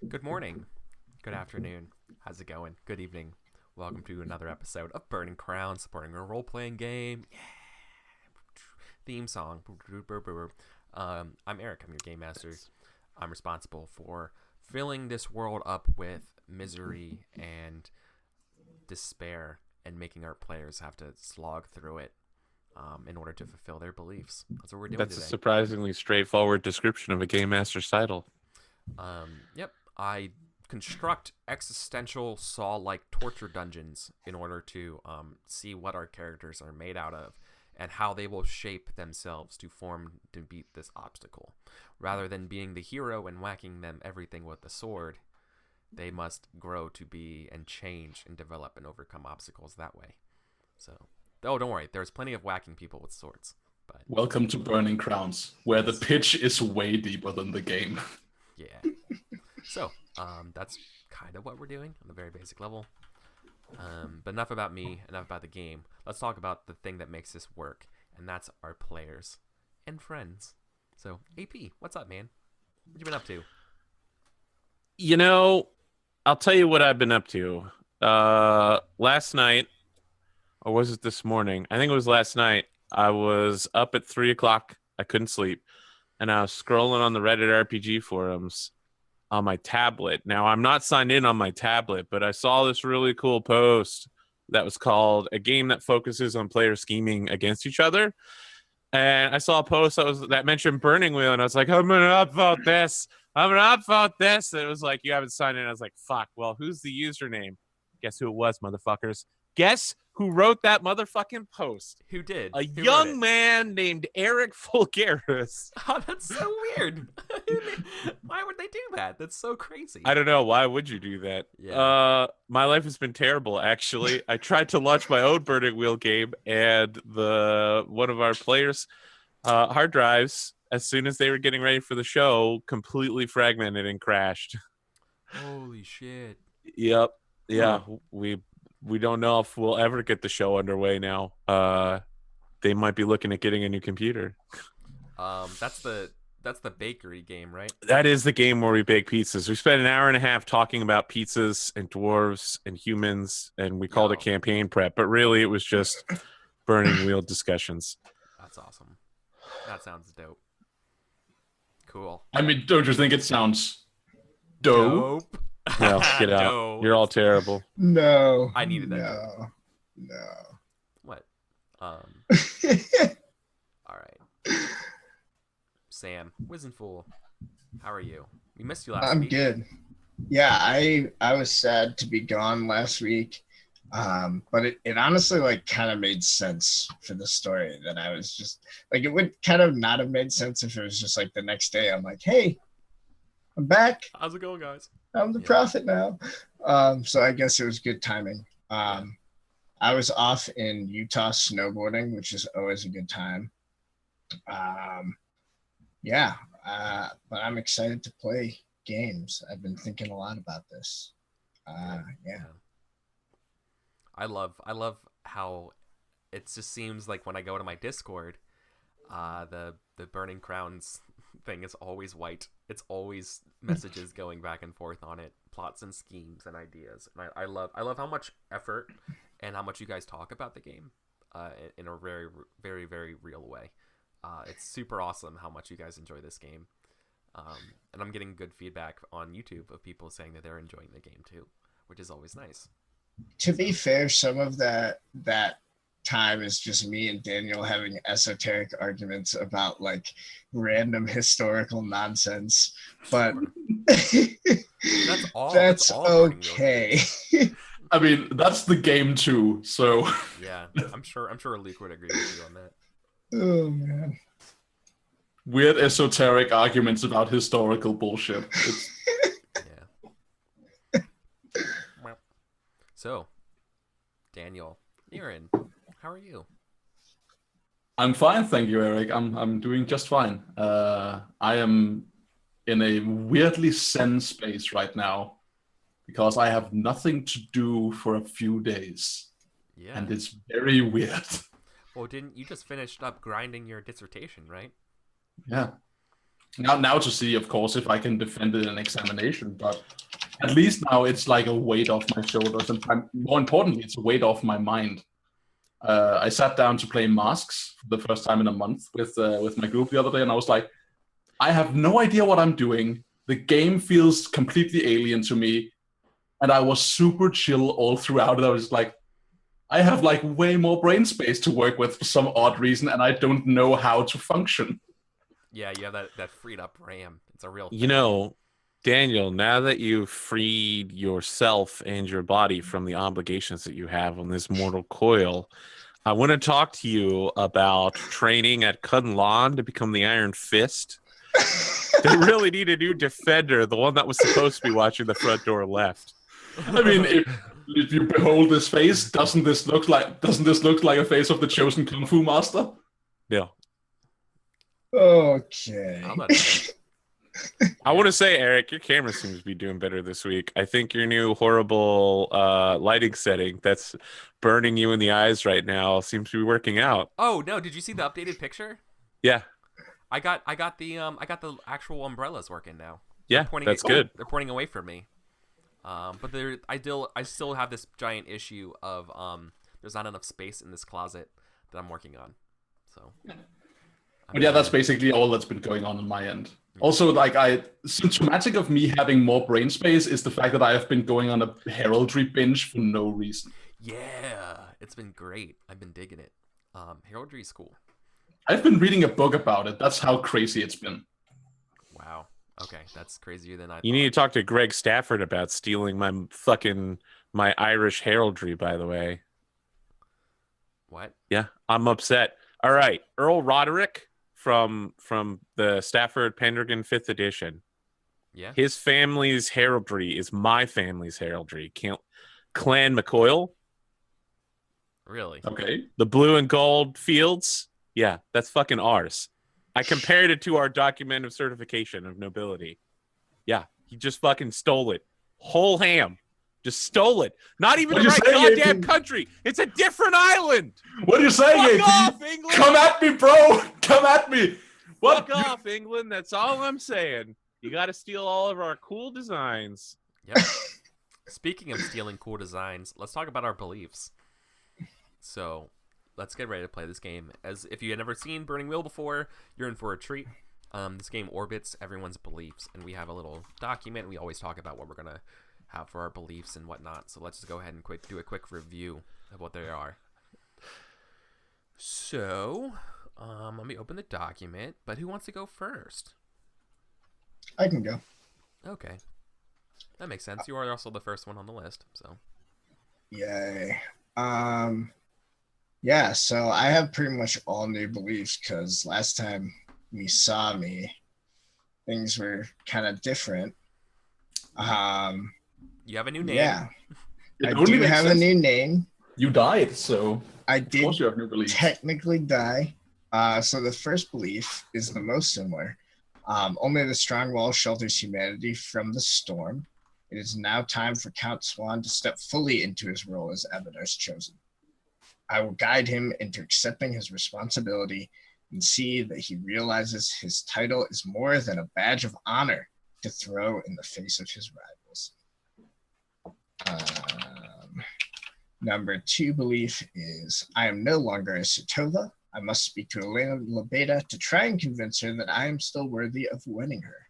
Good morning, good afternoon, how's it going? Good evening. Welcome to another episode of Burning Crown, supporting a role-playing game. Yeah. Theme song. I'm Eric, I'm your Game Master. I'm responsible for filling this world up with misery and despair and making our players have to slog through it in order to fulfill their beliefs. That's what we're doing That's a today. surprisingly straightforward description of a Game Master's title. Yep, I construct existential Saw-like torture dungeons in order to see what our characters are made out of and how they will shape themselves to form to beat this obstacle. Rather than being the hero and whacking them everything with the sword, they must grow to be and change and develop and overcome obstacles that way. So, oh, don't worry, there's plenty of whacking people with swords. But Welcome to Burning Crowns, where the yes. pitch is way deeper than the game. Yeah. So, that's kind of what we're doing on the very basic level. But enough about me, enough about the game. Let's talk about the thing that makes this work, and that's our players and friends. So, AP, what's up, man? What you been up to? You know, I'll tell you what I've been up to. Last night, or was it this morning? I think it was last night. I was up at 3 o'clock. I couldn't sleep. And I was scrolling on the Reddit RPG forums on my tablet. Now, I'm not signed in on my tablet, but I saw this really cool post that was called A Game That Focuses on Players Scheming Against Each Other. And I saw a post that mentioned Burning Wheel, and I was like, I'm going to upvote this. I'm going to upvote this. And it was like, you haven't signed in. I was like, fuck, well, who's the username? Guess who it was, motherfuckers? Guess who wrote that motherfucking post? Who did? A Who young man named Eric Fulgaris. Oh, that's so weird. Why would they do that? That's so crazy. I don't know. Why would you do that? Yeah. My life has been terrible, actually. I tried to launch my own Burning Wheel game, and one of our players' hard drives, as soon as they were getting ready for the show, completely fragmented and crashed. Holy shit. Yep. Yeah. We don't know if we'll ever get the show underway now. They might be looking at getting a new computer. That's the bakery game, right? That is the game where we bake pizzas. We spent an hour and a half talking about pizzas and dwarves and humans, and we called it campaign prep, but really it was just Burning Wheel discussions. That's awesome. That sounds dope. Cool. I mean, don't you think it sounds dope? No, get out. Dope. You're all terrible. No. I needed that. No. What? All right. Sam, Wizenfool, how are you? We missed you last I'm week. good. Yeah, I was sad to be gone last week. But it honestly kind of made sense for the story that I was just it would kind of not have made sense if it was just the next day. I'm like, hey, I'm back. How's it going, guys? I'm the prophet now. So I guess it was good timing. I was off in Utah snowboarding, which is always a good time. But I'm excited to play games. I've been thinking a lot about this. Yeah. I love how it just seems like when I go to my Discord, the Burning Crowns thing is always white. It's always messages going back and forth on it, plots and schemes and ideas. And I love how much effort and how much you guys talk about the game in a very, very, very real way. It's super awesome how much you guys enjoy this game. And I'm getting good feedback on YouTube of people saying that they're enjoying the game too, which is always nice. To be fair, some of that time is just me and Daniel having esoteric arguments about random historical nonsense, but that's okay. I mean, that's the game too, so Yeah, I'm sure Luke would agree with you on that. Oh man. Weird esoteric arguments about historical bullshit. Yeah. So, Daniel, Niren, how are you? I'm fine, thank you, Eric. I'm doing just fine. I am in a weirdly zen space right now because I have nothing to do for a few days. Yeah. And it's very weird. Well, didn't you just finished up grinding your dissertation, right? Yeah. Now to see, of course, if I can defend it in an examination, but at least now it's like a weight off my shoulders, and more importantly, it's a weight off my mind. I sat down to play Masks for the first time in a month with my group the other day, and I was like, I have no idea what I'm doing. The game feels completely alien to me, and I was super chill all throughout it. I was like, I have like way more brain space to work with for some odd reason, and I don't know how to function. Yeah, you have that freed up RAM. It's a real thing. You know, Daniel, now that you've freed yourself and your body from the obligations that you have on this mortal coil, I want to talk to you about training at Kunlan to become the Iron Fist. They really need a new defender, the one that was supposed to be watching the front door left. I mean, if you behold this face, doesn't this look like a face of the chosen Kung Fu master? Yeah. Okay. How about that? I want to say, Eric, your camera seems to be doing better this week. I think your new horrible lighting setting that's burning you in the eyes right now seems to be working out. Oh no! Did you see the updated picture? Yeah. I got the actual umbrellas working now. Yeah, that's good. They're pointing away from me. But I still have this giant issue of there's not enough space in this closet that I'm working on. So. But yeah, that's basically all that's been going on my end. Also, like symptomatic of me having more brain space is the fact that I have been going on a heraldry binge for no reason. Yeah, it's been great. I've been digging it. Heraldry is cool. I've been reading a book about it. That's how crazy it's been. Wow. Okay, that's crazier than I thought. You need to talk to Greg Stafford about stealing my Irish heraldry, by the way. What? Yeah, I'm upset. All right, Earl Roderick from the Stafford Pendragon 5th edition. Yeah. His family's heraldry is my family's heraldry. Clan McCoyle. Really? Okay. The blue and gold fields. Yeah, that's fucking ours. I compared it to our document of certification of nobility. Yeah, he just fucking stole it. Whole ham. Just stole it. Not even the right goddamn country. It's a different island. What are you saying, Fuck off, England. Come at me, bro. Come at me. Fuck off, England. That's all I'm saying. You got to steal all of our cool designs. Yep. Speaking of stealing cool designs, let's talk about our beliefs. So, let's get ready to play this game. As if you had never seen Burning Wheel before, you're in for a treat. This game orbits everyone's beliefs, and we have a little document. We always talk about what we're gonna have for our beliefs and whatnot. So let's just go ahead and do a quick review of what they are. So, let me open the document. But who wants to go first? I can go. Okay, that makes sense. You are also the first one on the list, so. Yay. Yeah, so I have pretty much all new beliefs because last time we saw me, things were kind of different. You have a new name. Yeah, I do have a new name. You died, so I of course did you have new beliefs. technically die. So the first belief is the most similar. Only the strong wall shelters humanity from the storm. It is now time for Count Swan to step fully into his role as Abadar's chosen. I will guide him into accepting his responsibility and see that he realizes his title is more than a badge of honor to throw in the face of his rivals. Number 2 belief is I am no longer a Satova. I must speak to Elena Lebeda to try and convince her that I am still worthy of winning her.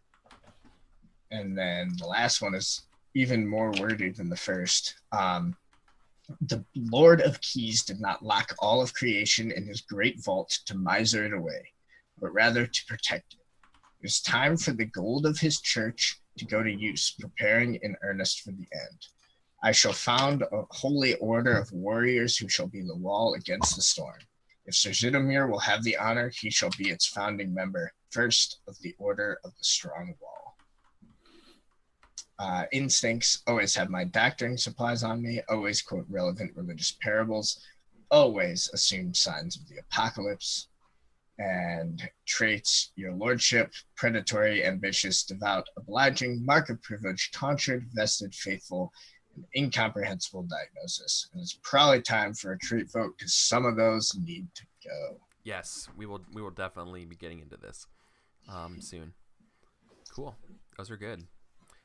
And then the last one is even more wordy than the first. The Lord of Keys did not lock all of creation in his great vault to miser it away, but rather to protect it. It is time for the gold of his church to go to use, preparing in earnest for the end. I shall found a holy order of warriors who shall be the wall against the storm. If Sir Zidimir will have the honor, he shall be its founding member, first of the Order of the Strong Wall. Instincts, always have my doctoring supplies on me, always quote relevant religious parables, always assume signs of the apocalypse. And traits, your lordship, predatory, ambitious, devout, obliging, mark of privilege, tonsured, vested, faithful, and incomprehensible diagnosis. And it's probably time for a trait vote because some of those need to go. Yes, we will definitely be getting into this soon. Cool. Those are good.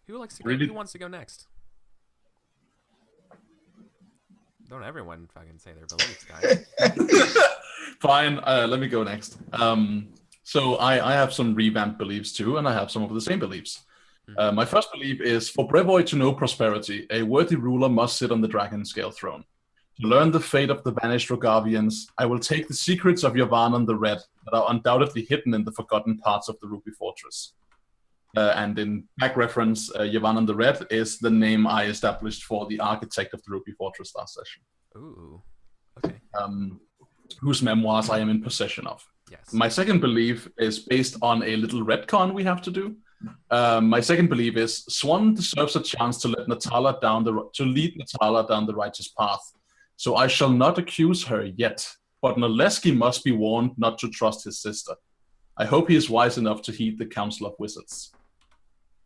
Who likes to go? Really- Who wants to go next? Don't everyone fucking say their beliefs, guys. Fine, let me go next. So I have some revamped beliefs too, and I have some of the same beliefs. My first belief is, for Brevoy to know prosperity, a worthy ruler must sit on the dragon scale throne. To learn the fate of the vanished Rogavians, I will take the secrets of Yavanan the Red that are undoubtedly hidden in the forgotten parts of the Ruby Fortress. And in back reference, Yavanan the Red is the name I established for the architect of the Ruby Fortress last session. Ooh. Okay. Whose memoirs I am in possession of. Yes. My second belief is based on a little retcon we have to do. My second belief is Swan deserves a chance to lead Natala down the righteous path. So I shall not accuse her yet, but Noleski must be warned not to trust his sister. I hope he is wise enough to heed the Council of Wizards.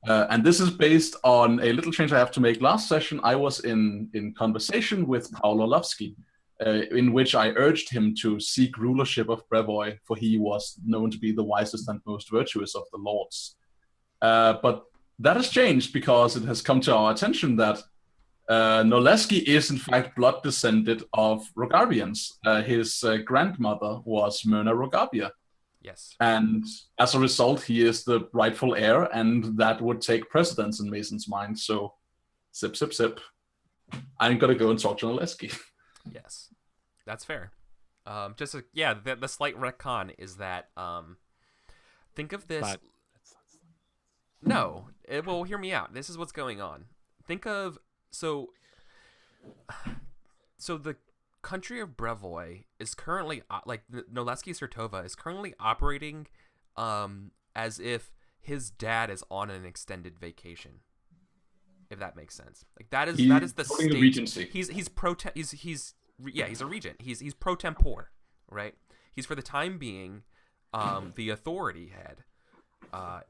And this is based on a little change I have to make. Last session, I was in conversation with Paul Orlovsky, in which I urged him to seek rulership of Brevoy, for he was known to be the wisest and most virtuous of the lords. But that has changed because it has come to our attention that Noleski is in fact blood descended of Rogavians. His grandmother was Myrna Rogavia. Yes. And as a result, he is the rightful heir, and that would take precedence in Mason's mind. So, sip, sip, sip. I'm going to go and talk to Noleski. Yes. That's fair. The slight retcon is that think of this. But- No, well, hear me out. This is what's going on. Think of so the country of Brevoy is currently Noleski Sertova is currently operating as if his dad is on an extended vacation. If that makes sense. Like that is the state. Regency. He's a regent. He's pro tempore, right? He's for the time being the authority head.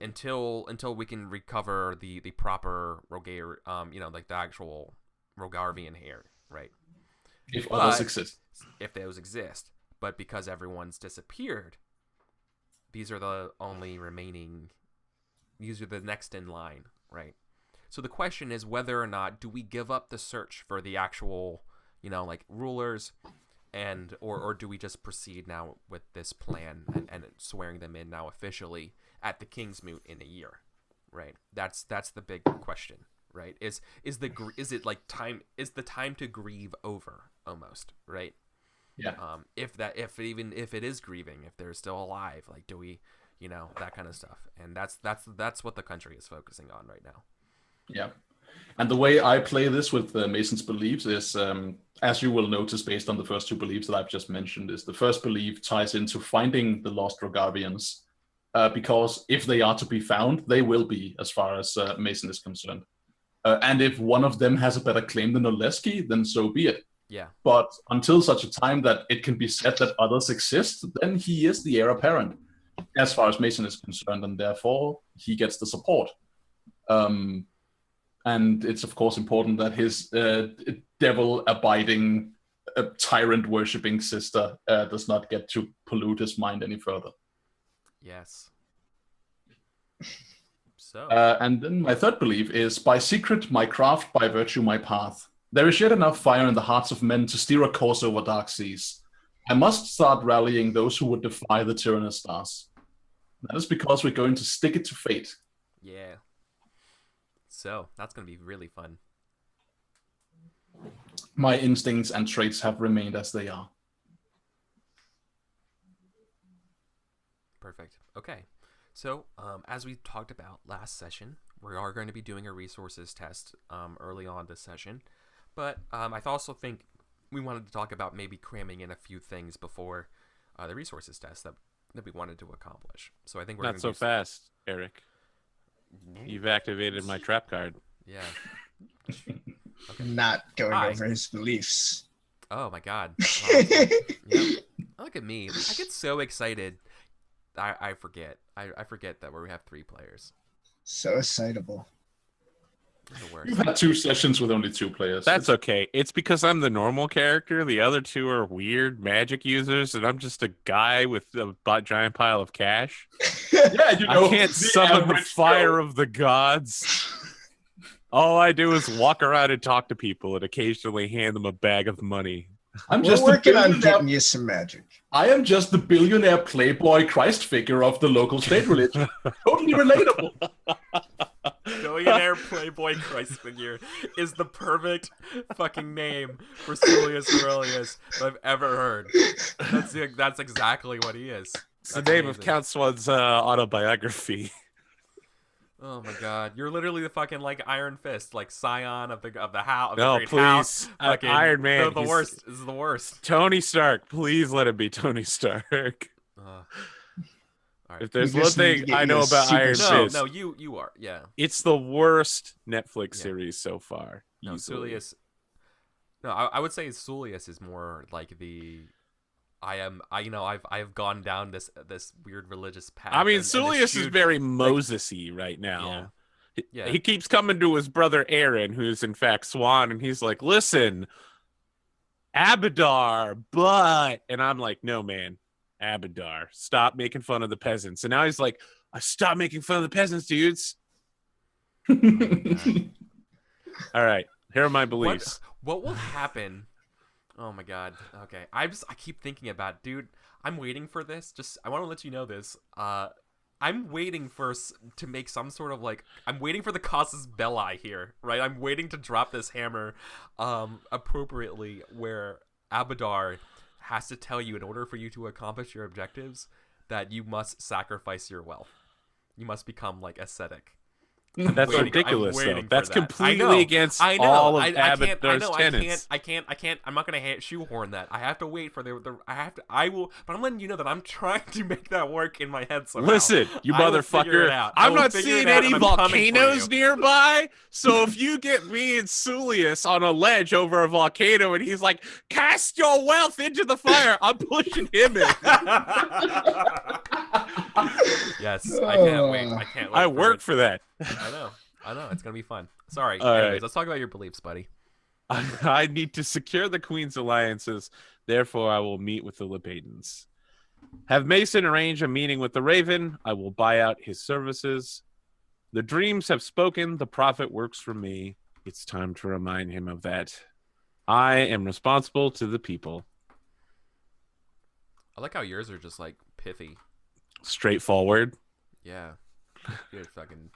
Until we can recover the proper Rogar, like the actual Rogarvian heir, right? If others exist. If those exist. But because everyone's disappeared, these are the only remaining, these are the next in line, right? So the question is whether or not do we give up the search for the actual, rulers, and or do we just proceed now with this plan and swearing them in now officially at the King's Moot in a year, right? That's the big question, right? Is the time to grieve over almost, right? Yeah. If it is grieving, if they're still alive, like do we, that kind of stuff, and that's what the country is focusing on right now. Yeah. And the way I play this with Mason's beliefs is, as you will notice based on the first two beliefs that I've just mentioned, is the first belief ties into finding the lost Rogavians, because if they are to be found, they will be, as far as Mason is concerned. And if one of them has a better claim than Noleski, then so be it. Yeah. But until such a time that it can be said that others exist, then he is the heir apparent, as far as Mason is concerned, and therefore he gets the support. And it's, of course, important that his devil-abiding, tyrant-worshipping sister does not get to pollute his mind any further. Yes. So. And then my third belief is, by secret my craft, by virtue my path. There is yet enough fire in the hearts of men to steer a course over dark seas. I must start rallying those who would defy the tyrannous stars. That is because we're going to stick it to fate. Yeah. So, that's going to be really fun. My instincts and traits have remained as they are. Perfect. Okay. So, as we talked about last session, we are going to be doing a resources test early on this session. But I also think we wanted to talk about maybe cramming in a few things before the resources test that we wanted to accomplish. So I think we're not so fast, Eric. You've activated my trap card. Yeah. Okay. Not going over his beliefs. Oh my god. Wow. Yep. Look at me. I get so excited. I forget. I forget that we have 3 players. So excitable. The worst. You've had 2 sessions with only 2 players. That's okay. It's because I'm the normal character. The other 2 are weird magic users, and I'm just a guy with a giant pile of cash. Yeah, you know, I can't the summon the average fire Joe. of the gods. All I do is walk around and talk to people and occasionally hand them a bag of money. I'm We're just a working on billionaire. getting you some magic. I am just the billionaire playboy Christ figure of the local state religion. Totally relatable. Billionaire Playboy Christ figure is the perfect fucking name for Sulius Aurelius that I've ever heard. That's exactly what he is. It's the name of Count Swan's autobiography. Oh my god, you're literally the fucking like Iron Fist, like scion of the house. Of No, the great please. house. Fucking, Iron Man. The worst. This is the worst. Tony Stark. Please let it be Tony Stark. All right. If there's We one just need to thing get I you know a about super Iron suit. Fist, No, you are. Yeah. it's the worst Netflix Yeah. series so far. No, easily. Sulius. No, I would say Sulius is more like the. I've gone down this weird religious path. I mean, and this Sulius is huge- very Moses-y right now. Yeah. He keeps coming to his brother Aaron, who's in fact Swan, and he's like, listen, Abadar, but... And I'm like, no, man, Abadar, stop making fun of the peasants. And now he's like, stop making fun of the peasants, dudes. All right, here are my beliefs. What will happen? Oh my god. Okay. I keep thinking about, dude, I'm waiting for this. I want to let you know this. I'm waiting to make some sort of like, I'm waiting for the casus belli here, right? I'm waiting to drop this hammer appropriately, where Abadar has to tell you, in order for you to accomplish your objectives, that you must sacrifice your wealth. You must become like ascetic. That's ridiculous, though. That's completely against all of Abadar's tenets. I can't. I'm not gonna shoehorn that. I have to wait for I will. But I'm letting you know that I'm trying to make that work in my head somehow. Listen, you I will figure it motherfucker. out. I I'm will not figure seeing it out, any and I'm coming for volcanoes you. nearby. So if you get me and Sulius on a ledge over a volcano and he's like, cast your wealth into the fire, I'm pushing him in. Yes, I can't wait. I can't wait. I work for that. I know. It's gonna be fun. Sorry. All Anyways, right. let's talk about your beliefs, buddy. I need to secure the Queen's alliances. Therefore, I will meet with the Lepatans. Have Mason arrange a meeting with the Raven. I will buy out his services. The dreams have spoken. The prophet works for me. It's time to remind him of that. I am responsible to the people. I like how yours are just like pithy. Straightforward. Yeah. You're fucking.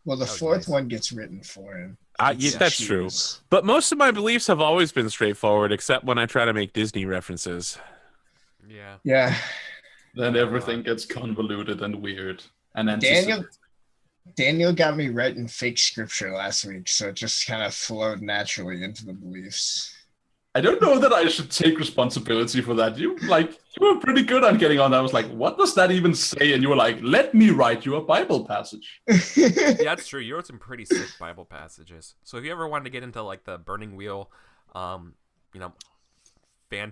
Well, the That was fourth nice. one gets written for him. Yeah, that's true. Choose. But most of my beliefs have always been straightforward, except when I try to make Disney references. Yeah. Yeah. Then everything gets convoluted and weird. And then Daniel got me writing fake scripture last week, so it just kind of flowed naturally into the beliefs. I don't know that I should take responsibility for that. You were pretty good on getting on. I was like, what does that even say? And you were like, let me write you a Bible passage. Yeah, that's true. You wrote some pretty sick Bible passages. So if you ever wanted to get into like the Burning Wheel, fan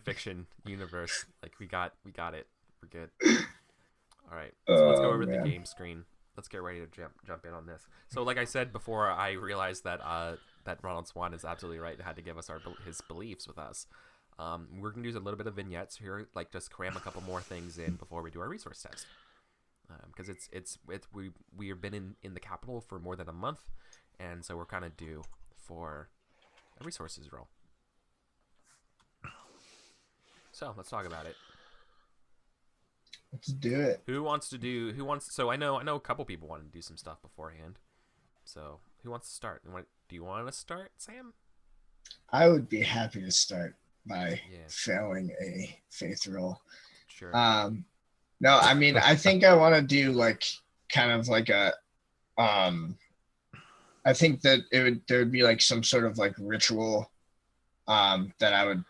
fiction universe, like we got it. We're good. All right, so let's go over the game screen. Let's get ready to jump in on this. So like I said before, I realized that that Ronald Swan is absolutely right. He had to give us his beliefs with us. We're gonna do a little bit of vignettes here, like just cram a couple more things in before we do our resource test. Because we've been in the capital for more than a month, and so we're kind of due for a resources roll. So let's talk about it. Let's do it. Who wants? So I know a couple people want to do some stuff beforehand. So who wants to start? Do you want to start, Sam? I would be happy to start by failing a faith roll. Sure. No, I mean, I think I want to do like kind of like a I think that there would be like some sort of like ritual that I would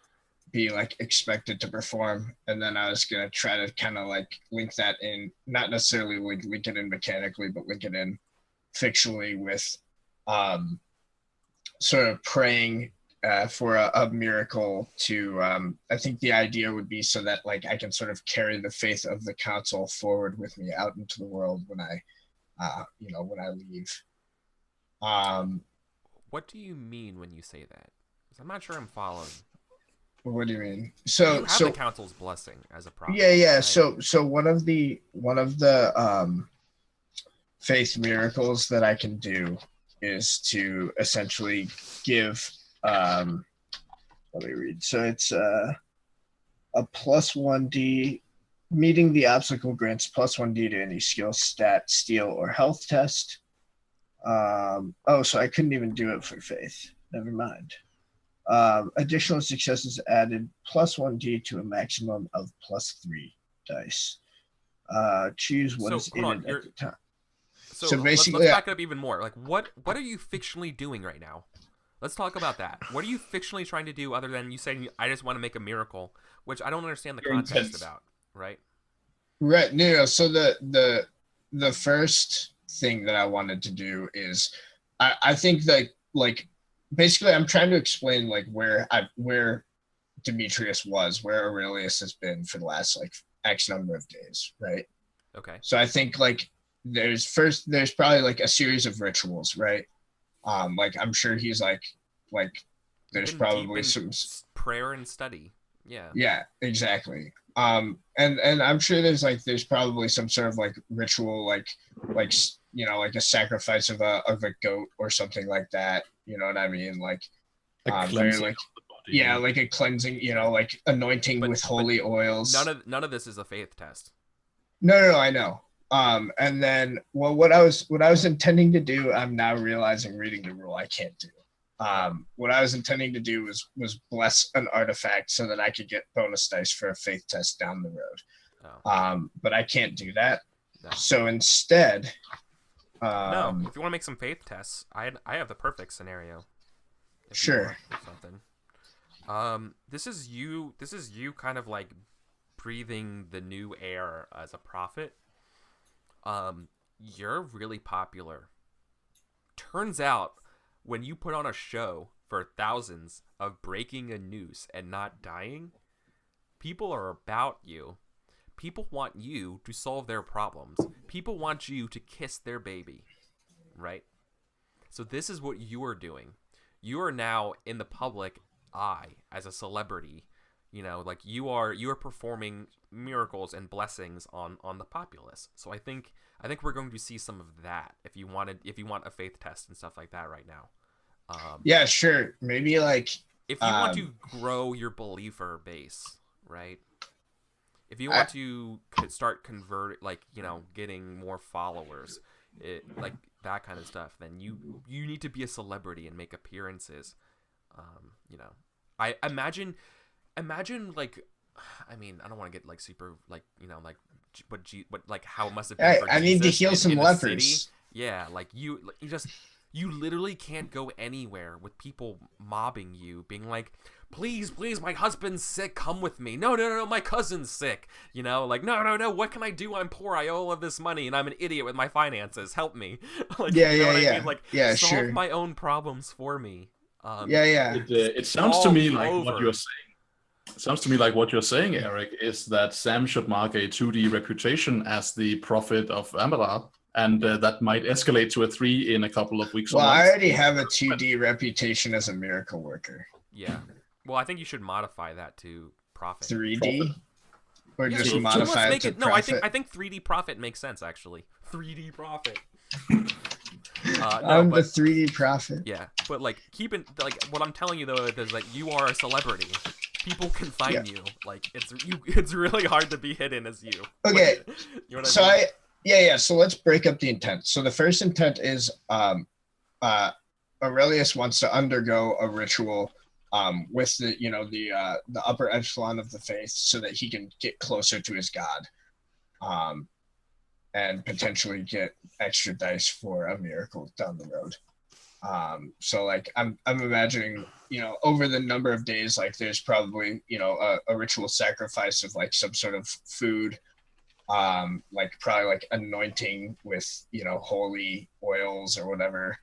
be like expected to perform, and then I was gonna try to kind of like link that in, not necessarily link it in mechanically, but link it in fictionally with sort of praying for a miracle to I think the idea would be so that like I can sort of carry the faith of the council forward with me out into the world when I when I leave. What do you mean when you say that? 'Cause I'm not sure I'm following. What do you mean? You have the council's blessing as a prophet. Yeah. Right? So one of the faith miracles that I can do is to essentially give. Let me read. So it's a +1d. Meeting the obstacle grants +1d to any skill, stat, steal, or health test. So I couldn't even do it for faith. Never mind. Additional successes added +1d to a maximum of +3 dice. Choose what is in it at the time. So basically, let's back it up even more. Like, what are you fictionally doing right now? Let's talk about that. What are you fictionally trying to do other than you saying, I just want to make a miracle, which I don't understand the context about, right? Right. No. So the first thing that I wanted to do is, I think that, like, basically I'm trying to explain, like, where Demetrius was, where Aurelius has been for the last, like, X number of days, right? Okay. So I think, like, there's probably, like, a series of rituals, right? Like, I'm sure he's like there's probably some prayer and study. Yeah. Yeah, exactly. And I'm sure there's probably some sort of, like, ritual, like you know, like a sacrifice of a goat or something like that. You know what I mean? Like, very, like, yeah, like a cleansing. You know, like anointing with holy oils. None of this is a faith test. No, I know. And then, well, what I was intending to do, I'm now realizing, reading the rule, I can't do. What I was intending to do was bless an artifact so that I could get bonus dice for a faith test down the road. But I can't do that. No. So instead, no. If you want to make some faith tests, I have the perfect scenario. Sure. Something. This is you kind of like breathing the new air as a prophet. You're really popular. Turns out, when you put on a show for thousands of breaking a noose and not dying, people are about you. People want you to solve their problems. People want you to kiss their baby, right? So this is what you are doing. You are now in the public eye as a celebrity. You know, like, you are performing miracles and blessings on the populace. So I think we're going to see some of that if you want a faith test and stuff like that right now. Yeah, sure. Maybe, like, if you want to grow your believer base, right? If you want to start convert, like, you know, getting more followers, like that kind of stuff, then you need to be a celebrity and make appearances. You know, I imagine, like, I mean, I don't want to get, like, super, like, you know, like what like how it must have been for I need to heal some in lepers. Yeah, like, you literally can't go anywhere with people mobbing you, being like, please, my husband's sick, come with me. No, my cousin's sick. You know, like, no, what can I do? I'm poor, I owe all of this money, and I'm an idiot with my finances. Help me. Like, yeah, you know what yeah, I mean? Like, solve sure. my own problems for me. It sounds to me like over. what you're saying. It sounds to me like what you're saying, Eric, is that Sam should mark a 2D reputation as the prophet of Amaranth, and that might escalate to a 3 in a couple of weeks. Well, I already have a 2D reputation as a miracle worker. Yeah. Well, I think you should modify that to prophet. 3D? Or Yeah, just so modify it to no, prophet? I think 3D prophet makes sense, actually. 3D prophet. I'm the 3D prophet. Yeah, but, like, what I'm telling you, though, is that you are a celebrity. People can find you. Like, it's really hard to be hidden as you. Okay. You know what So I mean? so let's break up the intent. So the first intent is Aurelius wants to undergo a ritual with the upper echelon of the faith so that he can get closer to his god. And potentially get extra dice for a miracle down the road. So, like, I'm imagining, you know, over the number of days, like, there's probably, you know, a ritual sacrifice of, like, some sort of food, like, probably, like, anointing with, you know, holy oils or whatever.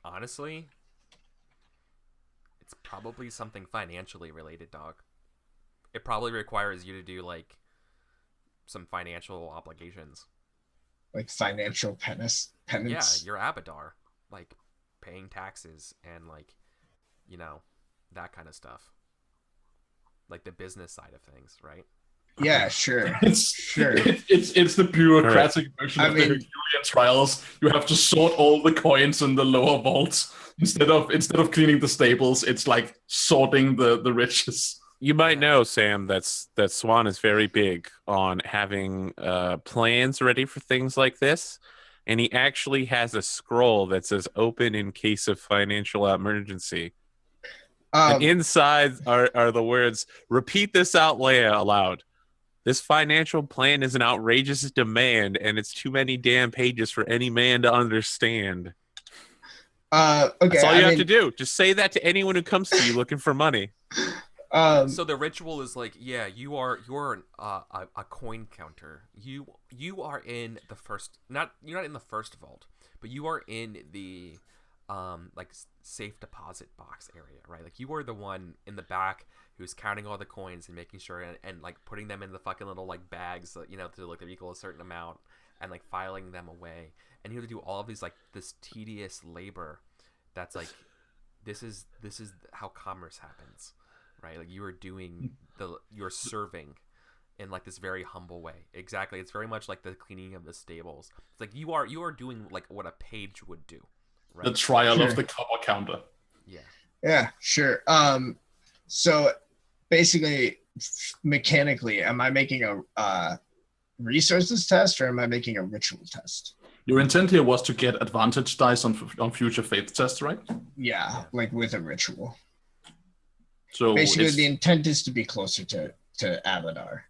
Honestly, it's probably something financially related, dog. It probably requires you to do, like, some financial obligations. like financial penance. Yeah, you're Abadar, like paying taxes and like, you know, that kind of stuff, like the business side of things, right? Yeah, sure. Sure. It's the bureaucratic version of the Herculean trials. You have to sort all the coins in the lower vaults instead of cleaning the stables. It's like sorting the riches. You might know, Sam, that Swan is very big on having plans ready for things like this, and he actually has a scroll that says "Open in case of financial emergency." And inside are the words, "Repeat this out loud. This financial plan is an outrageous demand, and it's too many damn pages for any man to understand." Okay, that's all you have to do. Just say that to anyone who comes to you looking for money. So the ritual is like, yeah, you're a coin counter. You are in the first, you're not in the first vault, but you are in the like safe deposit box area, right? Like you are the one in the back who's counting all the coins and making sure and like putting them in the fucking little like bags, you know, to like they equal a certain amount and like filing them away. And you have to do all of these like this tedious labor. That's like this is how commerce happens, right? Like you're serving in like this very humble way. Exactly. It's very much like the cleaning of the stables. It's like you are doing like what a page would do. Right? The trial of the copper counter. Yeah. Yeah, sure. So basically, mechanically, am I making a resources test or am I making a ritual test? Your intent here was to get advantage dice on future faith tests, right? Yeah, like with a ritual. So basically, the intent is to be closer to Abadar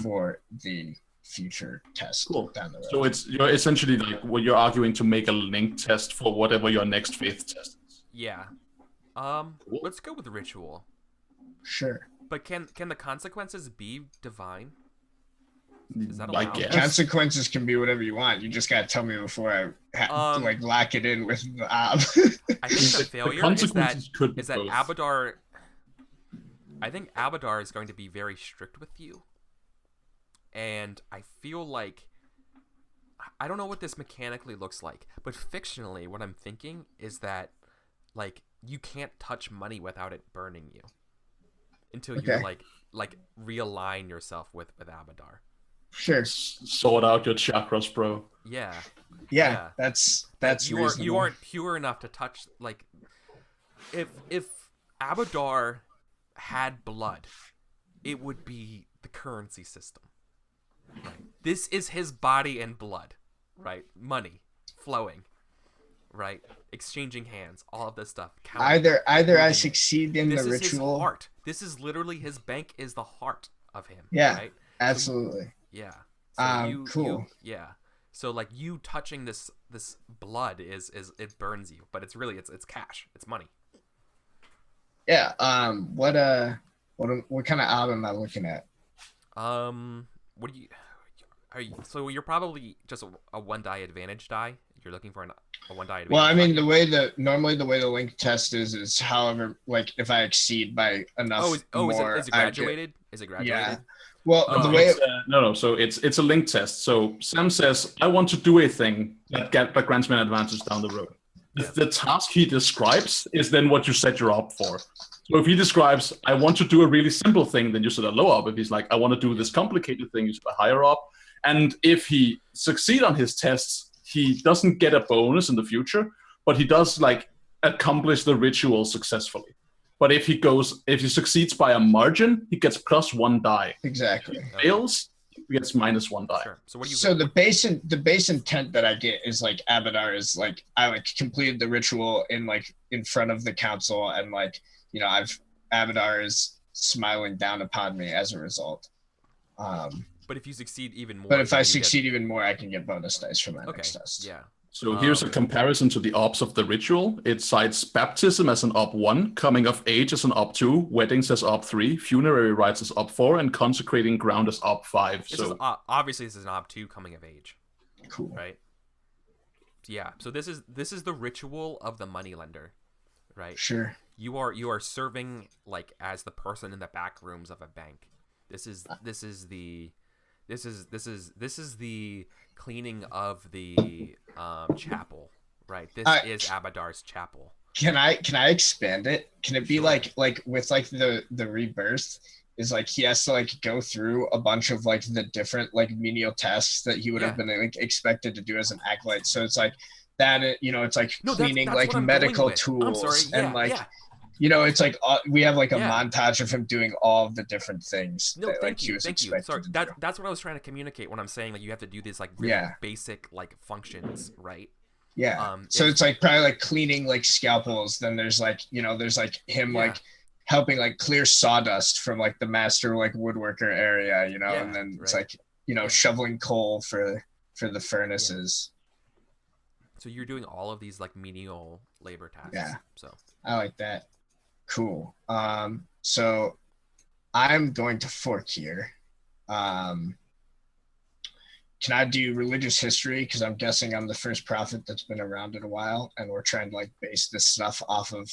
for the future test down the road. So you're essentially like you're arguing to make a link test for whatever your next faith test is. Yeah. Let's go with ritual. Sure. But can the consequences be divine? Is that I guess. Consequences can be whatever you want. You just gotta tell me before I like lock it in with the I think the failure is that both. Abadar. I think Abadar is going to be very strict with you, and I feel like I don't know what this mechanically looks like, but fictionally, what I'm thinking is that like you can't touch money without it burning you until you like realign yourself with Abadar. Sure. Sort out your chakras, bro. Yeah. That's you aren't pure enough to touch. Like if Abadar had blood, it would be the currency system. Right. This is his body and blood, right? Money flowing, right? Exchanging hands, all of this stuff. Either I succeed in the ritual. This is his heart. This is literally his bank is the heart of him. Yeah, right? absolutely. Yeah. So cool. Yeah. So like you touching this blood is it burns you, but it's really it's cash. It's money. Yeah. What kind of album am I looking at? What do you? So you're probably just a 1-die advantage die. You're looking for a 1-die advantage. Well, I mean, normally the way the link test is however, like if I exceed by enough. More, is it graduated? Is it graduated? Yeah. Well, the way so it's a link test. So Sam says, "I want to do a thing that grants me an advantage down the road." The task he describes is then what you set your op for. So if he describes, "I want to do a really simple thing," then you set a low op. If he's like, "I want to do this complicated thing," you set a higher op. And if he succeeds on his tests, he doesn't get a bonus in the future, but he does like accomplish the ritual successfully. But if he succeeds by a margin, he gets +1 die. Exactly. If he fails, he gets -1 die. Sure. So what do you? So the base intent that I get is like Abadar is like I like completed the ritual in front of the council and like Abadar is smiling down upon me as a result. But if you succeed even more. But if I succeed even more, I can get bonus dice for my next test. Yeah. So here's a comparison to the ops of the ritual. It cites baptism as an op 1, coming of age as an op 2, weddings as op 3, funerary rites as op 4, and consecrating ground as op 5. Obviously this is an op 2 coming of age. Cool. Right? Yeah. So this is the ritual of the moneylender, right? Sure. You are serving like as the person in the back rooms of a bank. This is This is the cleaning of the chapel, right? This is Abadar's chapel. Can I expand it? Can it be Sure. like with like the rebirth is like he has to like go through a bunch of like the different like menial tasks that he would have been like expected to do as an acolyte. So it's like that, you know, it's like cleaning that's like what I'm medical going with. tools I'm sorry. Yeah, and like yeah. you know, it's like we have like a Yeah. montage of him doing all of the different things No, that like thank he you, was thank you. expected Sorry, to do. that's what I was trying to communicate when I'm saying like you have to do these like really Yeah. basic like functions, right? Yeah. So it's like probably like cleaning like scalpels. Then there's like, you know, there's like him like helping like clear sawdust from like the master like woodworker area, you know, and then it's like, you know, shoveling coal for the furnaces. So you're doing all of these like menial labor tasks. Yeah. So I like that. Cool. So I'm going to fork here. Can I do religious history? Because I'm guessing I'm the first prophet that's been around in a while, and we're trying to like base this stuff off of,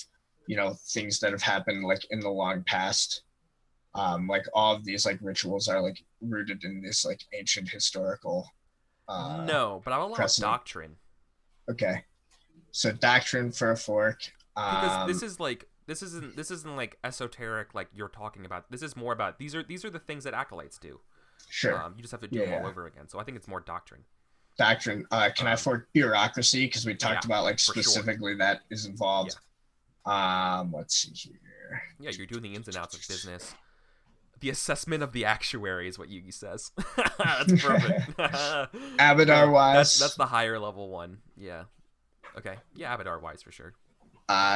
you know, things that have happened like in the long past. Like all of these like rituals are like rooted in this like ancient historical. no, but I'll allow doctrine. Okay, so doctrine for a fork. Because this isn't like esoteric like you're talking about. This is more about these are the things that acolytes do. Sure. You just have to do them all over again. So I think it's more doctrine. Doctrine. Can I fork bureaucracy? Because we talked about like specifically that is involved. Yeah. Let's see here. Yeah, you're doing the ins and outs of business. The assessment of the actuary is what Yugi says. That's perfect. Abadar wise. That's the higher level one. Yeah. Okay. Yeah, Abadar wise for sure.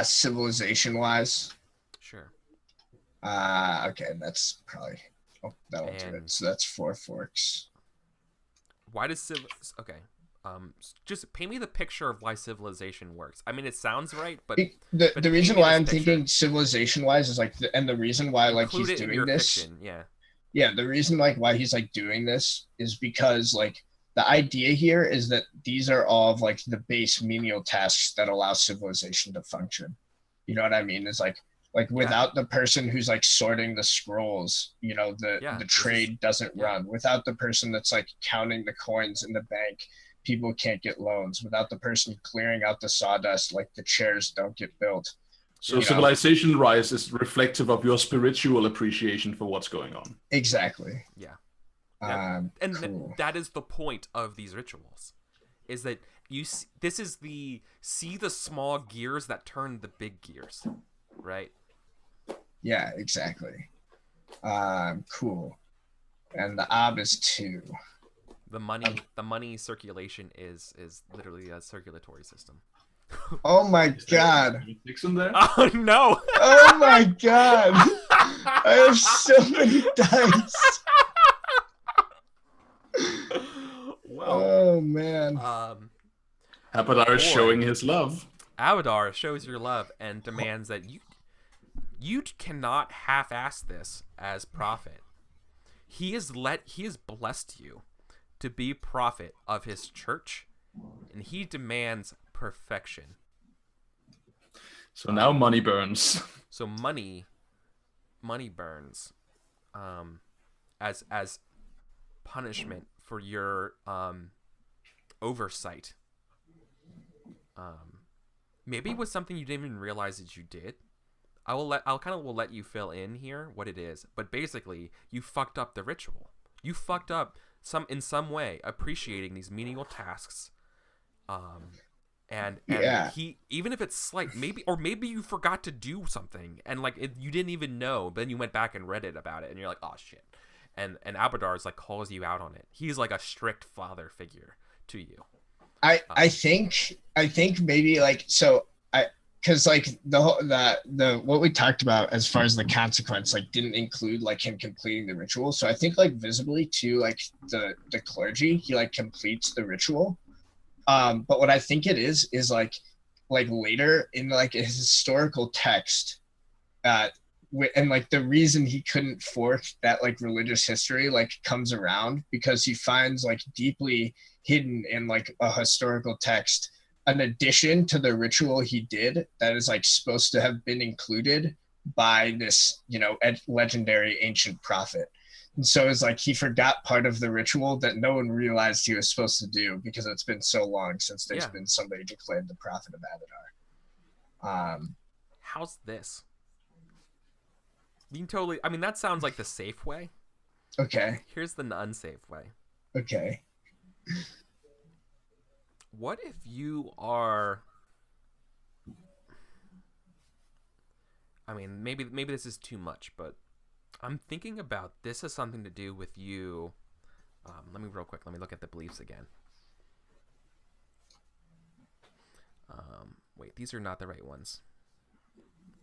Civilization wise. Sure. Okay, that's probably. Oh, that'll do it. So that's 4 forks. Why does okay? Just paint me the picture of why civilization works. I mean, it sounds right, but the reason why I'm thinking civilization wise is like, and the reason why like Include he's it in doing your this, fiction, yeah, the reason like why he's like doing this is because like the idea here is that these are all of like the base menial tasks that allow civilization to function. You know what I mean? It's like without the person who's like sorting the scrolls, you know, the trade doesn't run. Without the person that's like counting the coins in the bank, people can't get loans. Without the person clearing out the sawdust, like the chairs don't get built. So civilization rise is reflective of your spiritual appreciation for what's going on. Exactly. Yeah. And that is the point of these rituals, is that this is see the small gears that turn the big gears, right? Yeah, exactly. Cool. And the ob is 2. The money circulation is literally a circulatory system. Oh my god. Nixon there? Oh no. Oh my god. I have so many dice. Well, oh man. Abadar is showing his love. Abadar shows your love and demands that you cannot half-ass this as prophet. He has blessed you to be prophet of his church, and he demands perfection. So now money burns. So money burns, as punishment for your oversight. Maybe it was something you didn't even realize that you did. I'll let you fill in here what it is, but basically you fucked up the ritual. You fucked up in some way appreciating these menial tasks. And he, even if it's slight, maybe you forgot to do something and like you didn't even know, but then you went back and read it about it and you're like, oh shit. And Abadar is like calls you out on it. He's like a strict father figure to you. I think maybe like, so because like the what we talked about as far as the consequence like didn't include like him completing the ritual. So I think like visibly to like the clergy, he like completes the ritual. But what I think it is like later in like a historical text, and like the reason he couldn't fork that like religious history like comes around because he finds like deeply hidden in like a historical text an addition to the ritual he did that is like supposed to have been included by this, you know, legendary ancient prophet. And so it's like he forgot part of the ritual that no one realized he was supposed to do because it's been so long since there's been somebody declared the prophet of Abadar. How's this? You can totally. I mean, that sounds like the safe way. Okay. Here's the unsafe way. Okay. What if you are? I mean, maybe this is too much, but I'm thinking about this has something to do with you. Let me look at the beliefs again. Wait, these are not the right ones.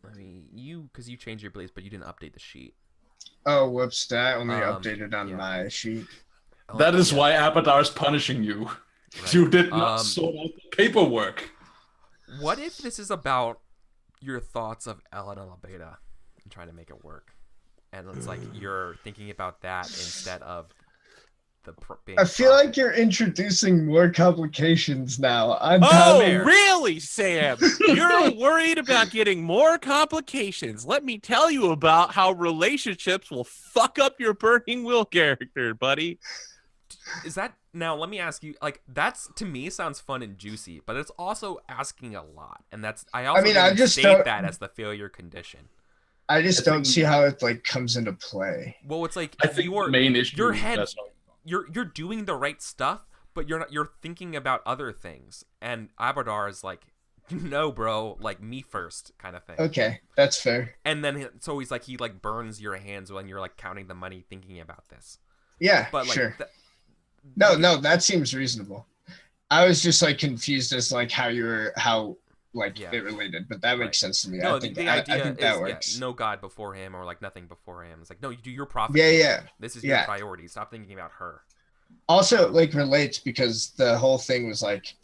Because you changed your beliefs, but you didn't update the sheet. Oh, whoops! That only updated on my sheet. That is why Abadar is punishing you. Right. You did not sort out the paperwork. What if this is about your thoughts of Elena Leveton and trying to make it work? And it's like you're thinking about that instead of I feel like you're introducing more complications now. Really, Sam? You're worried about getting more complications. Let me tell you about how relationships will fuck up your Burning Wheel character, buddy. Is that now? Let me ask you. Like, that's to me sounds fun and juicy, but it's also asking a lot, and that's I just state that as the failure condition. I just don't see how it like comes into play. Well, it's like I think the main issue your head. You're doing the right stuff, but you're thinking about other things. And Abadar is like, no, bro, like me first kind of thing. Okay, that's fair. And then so he's like he like burns your hands when you're like counting the money, thinking about this. Yeah, but like, sure. No, that seems reasonable. I was just like confused as like how it related, but that makes sense to me. No, I think the idea is that works. No God before him or like nothing before him. It's like no, you do your prophet. Yeah. This is your priority. Stop thinking about her. Also, like relates because the whole thing was like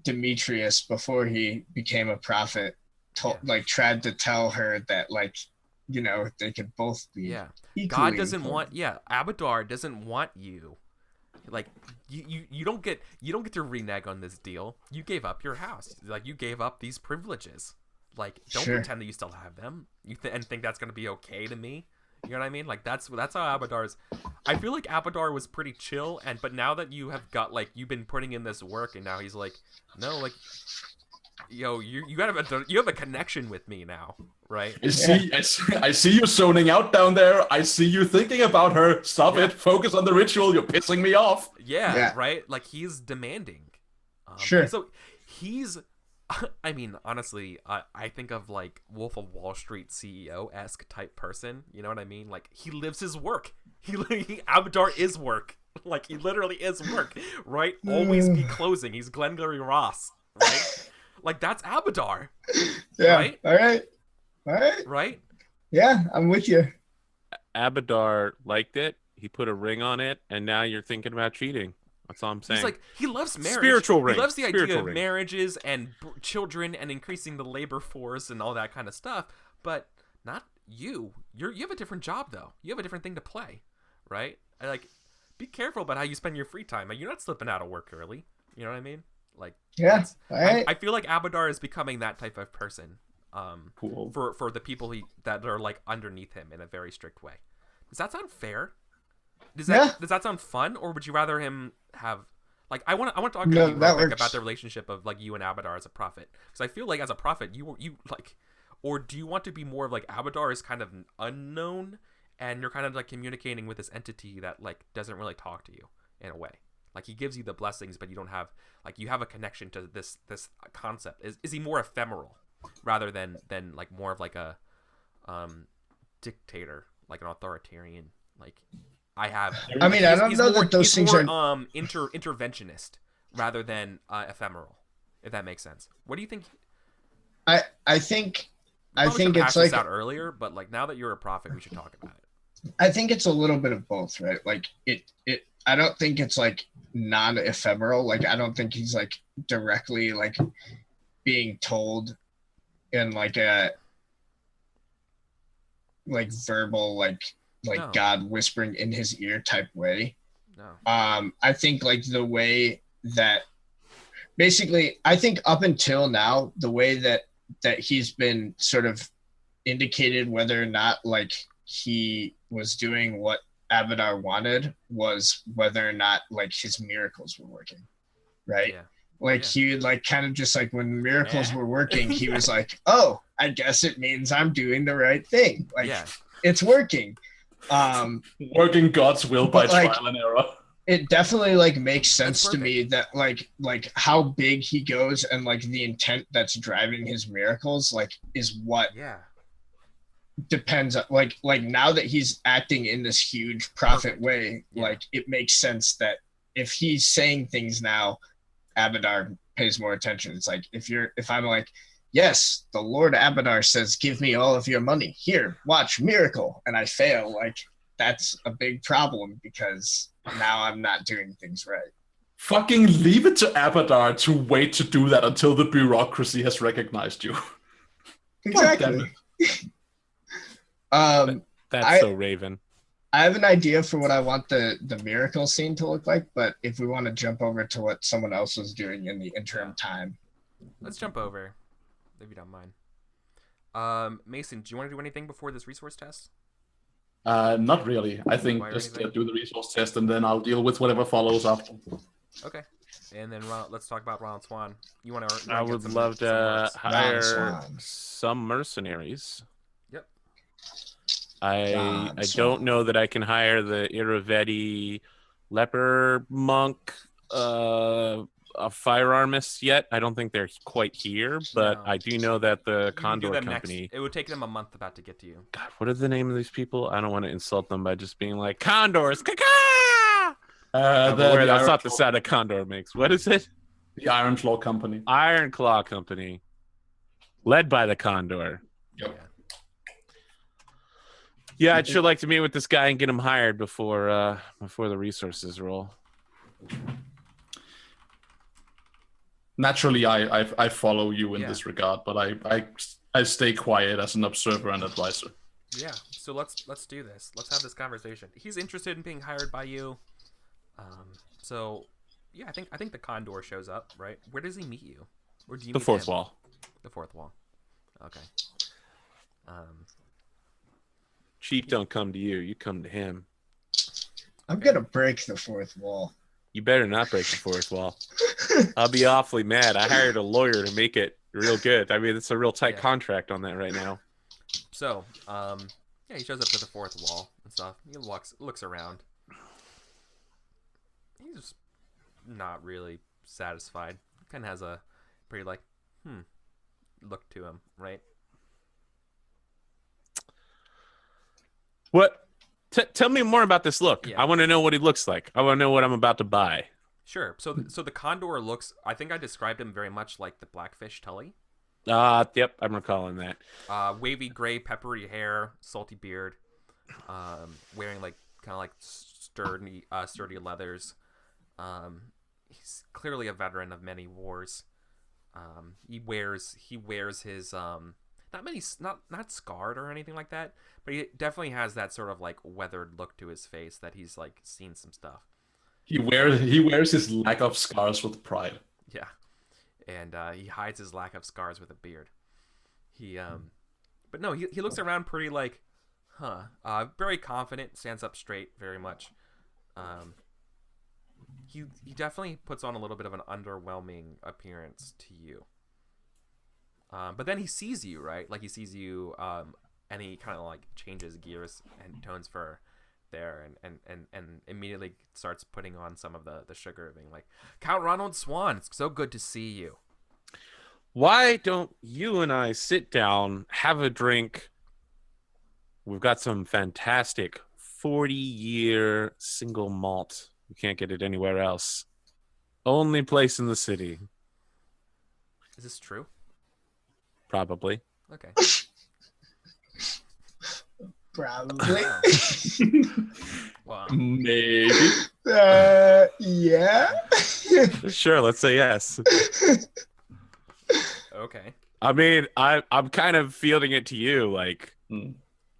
Demetrius before he became a prophet, tried to tell her that like they could both be. Yeah, God doesn't want. Yeah, Abadar doesn't want you. Like you don't get to renege on this deal. You gave up your house. Like you gave up these privileges. Like don't pretend that you still have them. And think that's gonna be okay to me. You know what I mean? Like that's how Abadar's. I feel like Abadar was pretty chill, but now that you have got like you've been putting in this work, and now he's like, no, like, yo, you have a connection with me now, right? I see you zoning out down there. I see you thinking about her. Stop it. Focus on the ritual. You're pissing me off. Yeah. Right. Like he's demanding. Sure. So he's. I mean, honestly, I think of like Wolf of Wall Street CEO-esque type person. You know what I mean? Like he lives his work. Abadar is work. Like he literally is work. Right? Always be closing. He's Glengarry Ross. Right? Like that's Abadar. Yeah. Right? All right. Right? Yeah, I'm with you. Abadar liked it. He put a ring on it, and now you're thinking about cheating. That's all I'm saying. He's like, he loves marriage. Spiritual ring. He loves the idea of marriages and children and increasing the labor force and all that kind of stuff. But not you. You have a different job though. You have a different thing to play, right? Like, be careful about how you spend your free time. Like, you're not slipping out of work early. You know what I mean? Like, yeah. Right. I feel like Abadar is becoming that type of person. Cool. For the people that are like underneath him in a very strict way. Does that sound fair? Does that sound fun, or would you rather him have like I want to talk to you about the relationship of like you and Abadar as a prophet, because I feel like as a prophet you like, or do you want to be more of like Abadar is kind of unknown and you're kind of like communicating with this entity that like doesn't really talk to you in a way, like he gives you the blessings but you don't have like you have a connection to this concept. Is he more ephemeral rather than like more of like a dictator, like an authoritarian, like I don't know that those things are interventionist rather than ephemeral, if that makes sense. What do you think? I think it's like out earlier, but like now that you're a prophet, we should talk about it. I think it's a little bit of both, right? Like it I don't think it's like non-ephemeral. Like I don't think he's like directly like being told in like a like verbal like no. God whispering in his ear type way. No. I think like the way that basically I think up until now, the way that he's been sort of indicated whether or not like he was doing what Abadar wanted was whether or not like his miracles were working, right? Yeah. Like he would like kind of just like when miracles were working, he was like, "Oh, I guess it means I'm doing the right thing. Like it's working." Working God's will by like, trial and error. It definitely like makes sense to me that like how big he goes and like the intent that's driving his miracles like is what depends on like now that he's acting in this huge profit way, like it makes sense that if he's saying things now, Abadar pays more attention. It's like if I'm like, yes, the Lord Abadar says, give me all of your money. Here, watch, miracle. And I fail, like that's a big problem because now I'm not doing things right. Fucking leave it to Abadar to wait to do that until the bureaucracy has recognized you. Exactly. That's so Raven. I have an idea for what I want the miracle scene to look like, but if we want to jump over to what someone else was doing in the interim time. Let's jump over, if you don't mind. Mason, do you want to do anything before this resource test? Not really. I think just do the resource test and then I'll deal with whatever follows after. Okay. And then let's talk about Ronald Swan. You want to? I would love to hire some mercenaries. Yep. I don't know that I can hire the Iravetti leper monk firearmists yet. I don't think they're quite here, but I do know that the Condor Company. It would take them a month about to get to you. God, what are the name of these people? I don't want to insult them by just being like Condors. Caca! That's not the sound a condor makes. What is it? The Iron Claw Company. Iron Claw Company, led by the Condor. Yep. Yeah, I'd sure like to meet with this guy and get him hired before the resources roll. Naturally, I follow you in this regard, but I stay quiet as an observer and advisor. Yeah. So let's do this. Let's have this conversation. He's interested in being hired by you. So yeah, I think the Condor shows up, right? Where does he meet you? Or do you the fourth wall? The fourth wall. Okay. Chief don't come to you. You come to him. I'm gonna break the fourth wall. You better not break the fourth wall. I'll be awfully mad. I hired a lawyer to make it real good. I mean, it's a real tight contract on that right now. So, he shows up to the fourth wall and stuff. He looks around. He's not really satisfied. Kind of has a pretty look to him, right? What? Tell me more about this look. Yeah. I want to know what he looks like. I want to know what I'm about to buy. Sure. So the Condor looks. I think I described him very much like the Blackfish Tully. Yep, I'm recalling that. Wavy gray, peppery hair, salty beard, wearing like kind of like sturdy leathers. He's clearly a veteran of many wars. He wears his not scarred or anything like that, but he definitely has that sort of like weathered look to his face that he's like seen some stuff. He wears his lack of scars with pride. Yeah, and he hides his lack of scars with a beard. But no, he looks around pretty like, very confident, stands up straight, very much. He definitely puts on a little bit of an underwhelming appearance to you. But then he sees you, right? Like he sees you, and he kind of like changes gears and tones for there, and immediately starts putting on some of the sugar, being like, Count Ronald Swan, it's so good to see you. Why don't you and I sit down, have a drink? We've got some fantastic 40-year single malt. You can't get it anywhere else. Only place in the city. Is this true? Probably. Okay. Probably. Wow. Maybe. Yeah. Sure, let's say yes. Okay. I mean, I'm kind of fielding it to you. Like,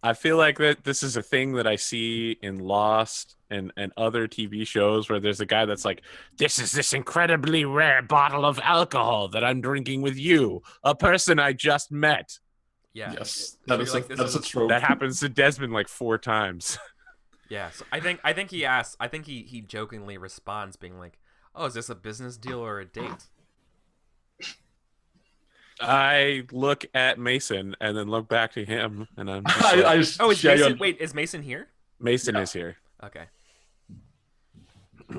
I feel like that this is a thing that I see in Lost and other TV shows where there's a guy that's like, this is this incredibly rare bottle of alcohol that I'm drinking with you, a person I just met. Yeah. Yes, that is a trope. That happens to Desmond like 4 times. Yeah, so I think he asks. I think he jokingly responds, being like, "Oh, is this a business deal or a date?" I look at Mason and then look back to him, and I'm just I, like, I just Oh, is share Mason? your, Wait, is Mason here? Mason Yeah. is here. Okay.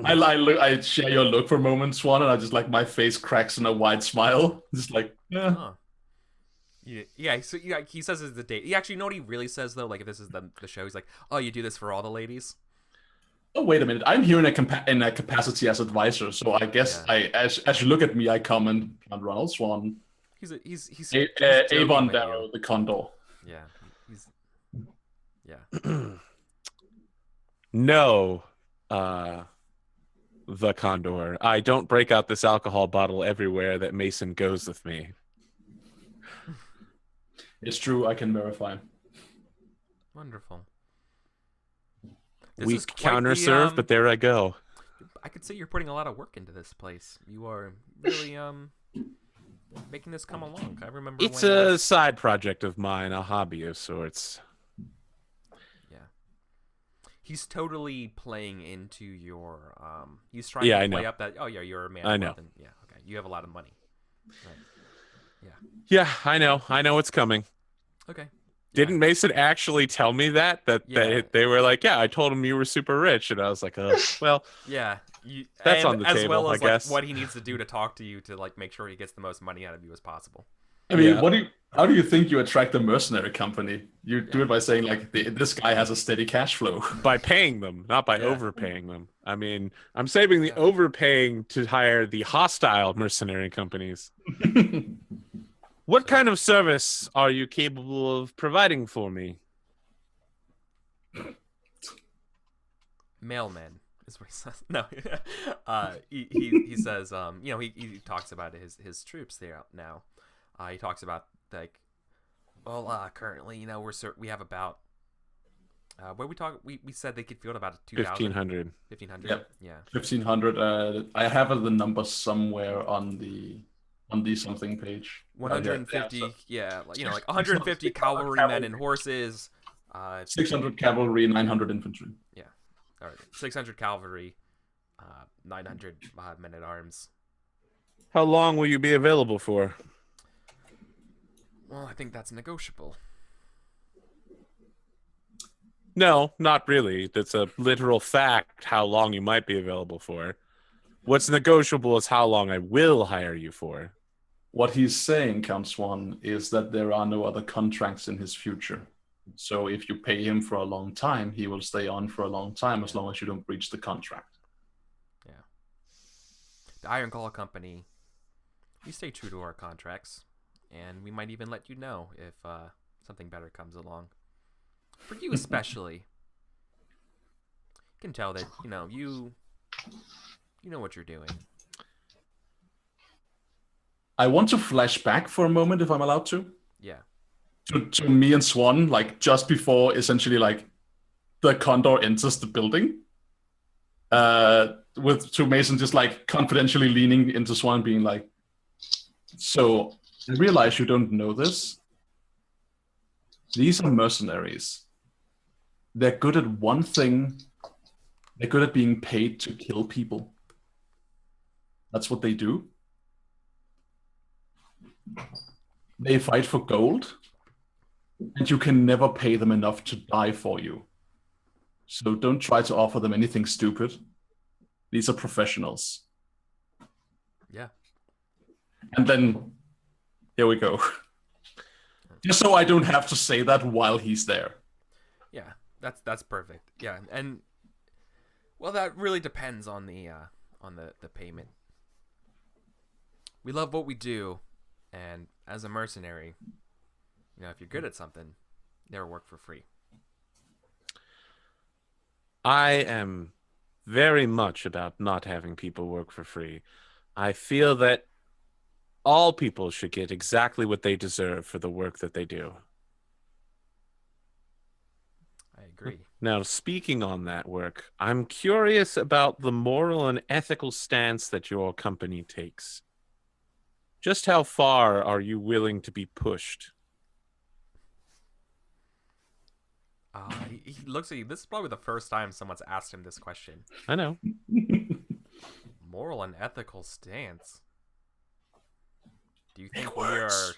I share your look for a moment, Swan, and I just like my face cracks in a wide smile. Just like, yeah. Oh. Yeah. So yeah, he says it's the date. He actually, you know what he really says though? Like if this is the show, he's like, "Oh, you do this for all the ladies." Oh, wait a minute. I'm here in a capacity as advisor, so I guess Yeah. as you look at me, I comment on Ronald Swan, He's joking Avon with Darrow, you. the Condor. Yeah. He's yeah. No, the Condor. I don't break out this alcohol bottle everywhere that Mason goes with me. It's true. I can verify. Wonderful. Weak counter-serve, but there I go. I could say you're putting a lot of work into this place. You are really making this come along. I remember It's when a side project of mine, a hobby of sorts. yeah. He's totally playing into your he's trying Yeah, to I play know. up that you're a man I of know. wealth and yeah, okay. You have a lot of money. Right. Yeah, I know what's coming. Okay. Didn't Mason actually tell me that Yeah. they were like, yeah, I told him you were super rich, and I was like, oh, well, Yeah, That's and on the as table, well I as like guess. what he needs to do to talk to you to like make sure he gets the most money out of you as possible. I mean, Yeah. how do you think you attract a mercenary company? You do it by saying like, this guy has a steady cash flow. by paying them, not by Yeah. overpaying them. I mean, I'm saving the Yeah. overpaying to hire the hostile mercenary companies. What kind of service are you capable of providing for me? Mailman is what he says. No, he says you know he talks about his troops there now. He talks about like, well, currently you know we have about we said they could field about 2,000 1,500. 1,500. Yep. Yeah. 1,500. I have the number somewhere on the something page. 150. So Yeah, like, you know, like 150 cavalrymen and horses. 600 cavalry, 900 infantry. Yeah. All right. 600 cavalry, 900 men at arms. How long will you be available for? Well, I think that's negotiable. No, not really. That's a literal fact how long you might be available for. What's negotiable is how long I will hire you for. What he's saying, Count Swan, is that there are no other contracts in his future. So if you pay him for a long time, he will stay on for a long time as long as you don't breach the contract. Yeah. The Iron Claw Company, we stay true to our contracts, and we might even let you know if something better comes along. For you especially, you can tell that you know what you're doing. I want to flash back for a moment, if I'm allowed to. Yeah. To me and Swan, like just before essentially like the Condor enters the building. To Mason just like confidentially leaning into Swan, being like, so I realize you don't know this. These are mercenaries. They're good at one thing. They're good at being paid to kill people. That's what they do. They fight for gold, and you can never pay them enough to die for you. So don't try to offer them anything stupid. These are professionals. Yeah. And then, here we go. Just so I don't have to say that while he's there. Yeah. That's perfect. Yeah. And well, that really depends on the payment. We love what we do, and as a mercenary, you know, if you're good at something, never work for free. I am very much about not having people work for free. I feel that all people should get exactly what they deserve for the work that they do. I agree. Now, speaking on that work, I'm curious about the moral and ethical stance that your company takes. Just how far are you willing to be pushed? He looks at you. This is probably the first time someone's asked him this question. I know. Moral and ethical stance. Do you think It we are? works.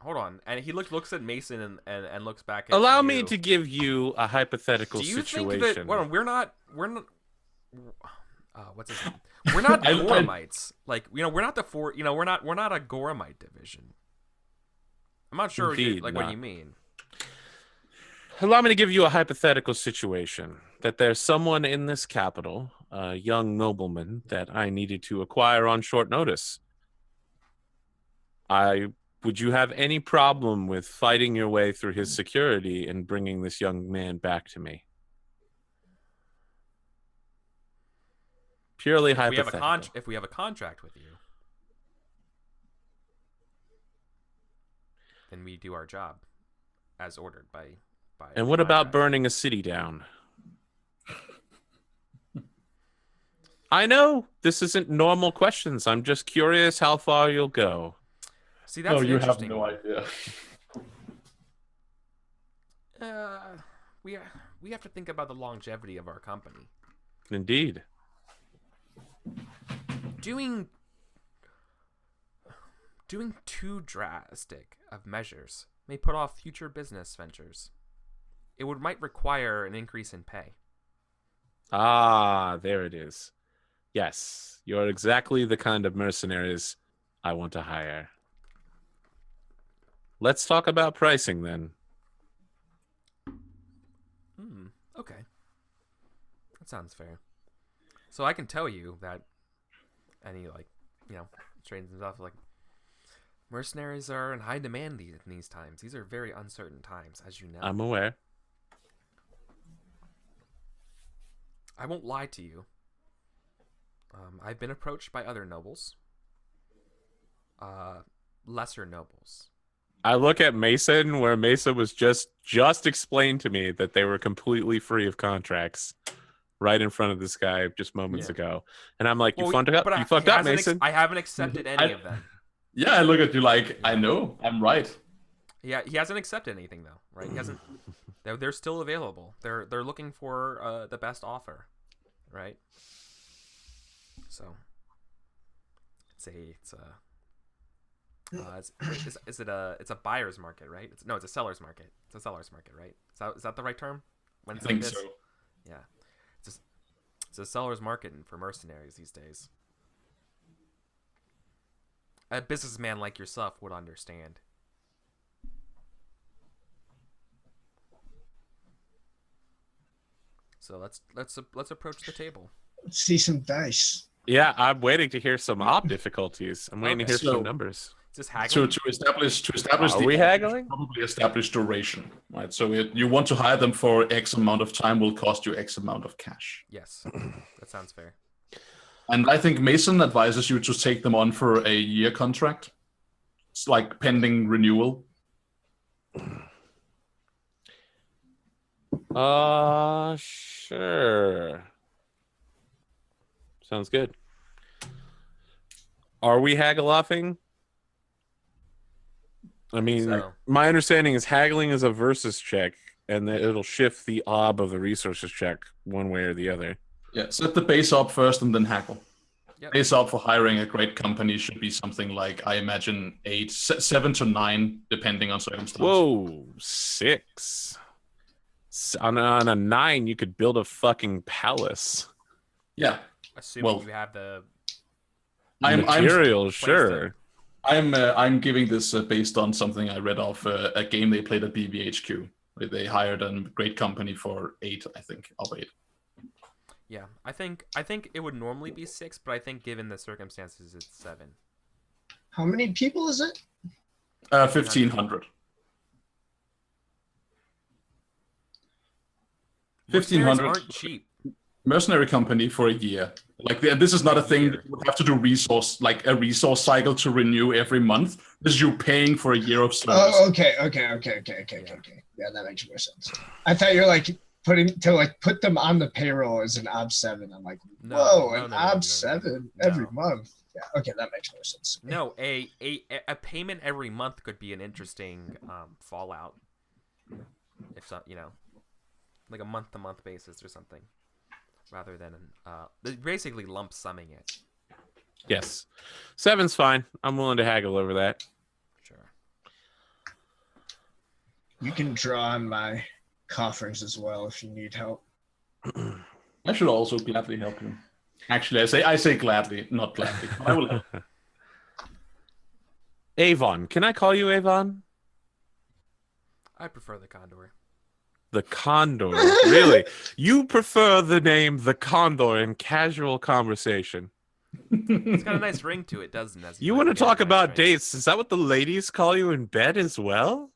Hold on, and he looks at Mason and looks back at Allow you. me to give you a hypothetical Do you situation. think that? Well, we're not. What's his name? We're not Goramites. Like, we're not the four. We're not a Goramite division. I'm not sure Indeed what not. you mean. Allow me to give you a hypothetical situation that there's someone in this capital, a young nobleman that I needed to acquire on short notice. Would you have any problem with fighting your way through his security and bringing this young man back to me? Purely hypothetical. If we have a contract with you, then we do our job as ordered by. And what by about guys. burning a city down? I know this isn't normal questions. I'm just curious how far you'll go. See, that's No, an you have interesting no one. idea. We have to think about the longevity of our company. Indeed. Doing too drastic of measures may put off future business ventures. It might require an increase in pay. Ah, there it is. Yes, you're exactly the kind of mercenaries I want to hire. Let's talk about pricing then. Okay. That sounds fair. So I can tell you that any trades and stuff mercenaries are in high demand in these times. These are very uncertain times, as you know. I'm aware. I won't lie to you. I've been approached by other nobles. Lesser nobles. I look at Mason, where Mason was just explained to me that they were completely free of contracts right in front of this guy just moments ago. And I'm like, you fucked up, Mason. I haven't accepted any of them. Yeah, I look at you like, I know, I'm right. Yeah, he hasn't accepted anything though, right? He hasn't. They're still available. They're looking for the best offer, right? So it's a buyer's market, right? It's a seller's market. It's a seller's market, right? Is that the right term? When I it's think like this? so. Yeah, it's a seller's market for mercenaries these days. A businessman like yourself would understand. So let's approach the table. Let's see some dice. Yeah, I'm waiting to hear some op difficulties. I'm waiting to hear So- some numbers. Just haggling. To establish Are we haggling? probably establish duration, right? So you want to hire them for X amount of time will cost you X amount of cash. Yes, that sounds fair. And I think Mason advises you to take them on for a year contract. It's like pending renewal. Sure. Sounds good. Are we haggle-offing? I mean, So- my understanding is haggling is a versus check, and that it'll shift the ob of the resources check one way or the other. Yeah, set the base up first and then haggle. Yep. Base up for hiring a great company should be something like, I imagine, 7 to 9, depending on circumstances. Whoa, 6. On a 9, you could build a fucking palace. Yeah, Assuming Well, you have the Materials, sure. I'm giving this based on something I read off a game they played at BBHQ. Where they hired a great company for 8, I think, of 8. yeah. I think it would normally be 6, but I think given the circumstances, it's 7. How many people is it? 1,500. 1,500 aren't cheap. mercenary company for a year. Like this is not a thing that you have to do a resource cycle to renew every month. This is you paying for a year of service. Oh, okay. Yeah, that makes more sense. I thought you're like put them on the payroll as an ob 7. I'm like, whoa, an ob 7 every month. Yeah, okay, that makes more sense. No, a payment every month could be an interesting fallout. if so, like a month-to-month basis or something, rather than basically lump summing it. Yes. 7's fine. I'm willing to haggle over that. Sure. You can draw on my coffers as well if you need help. I should also gladly help you. Actually, I say gladly, not gladly. I will help. Avon. Can I call you Avon? I prefer the Condor. The Condor. Really? You prefer the name The Condor in casual conversation? It's got a nice ring to it, doesn't it? You want to talk about dates? Is that what the ladies call you in bed as well?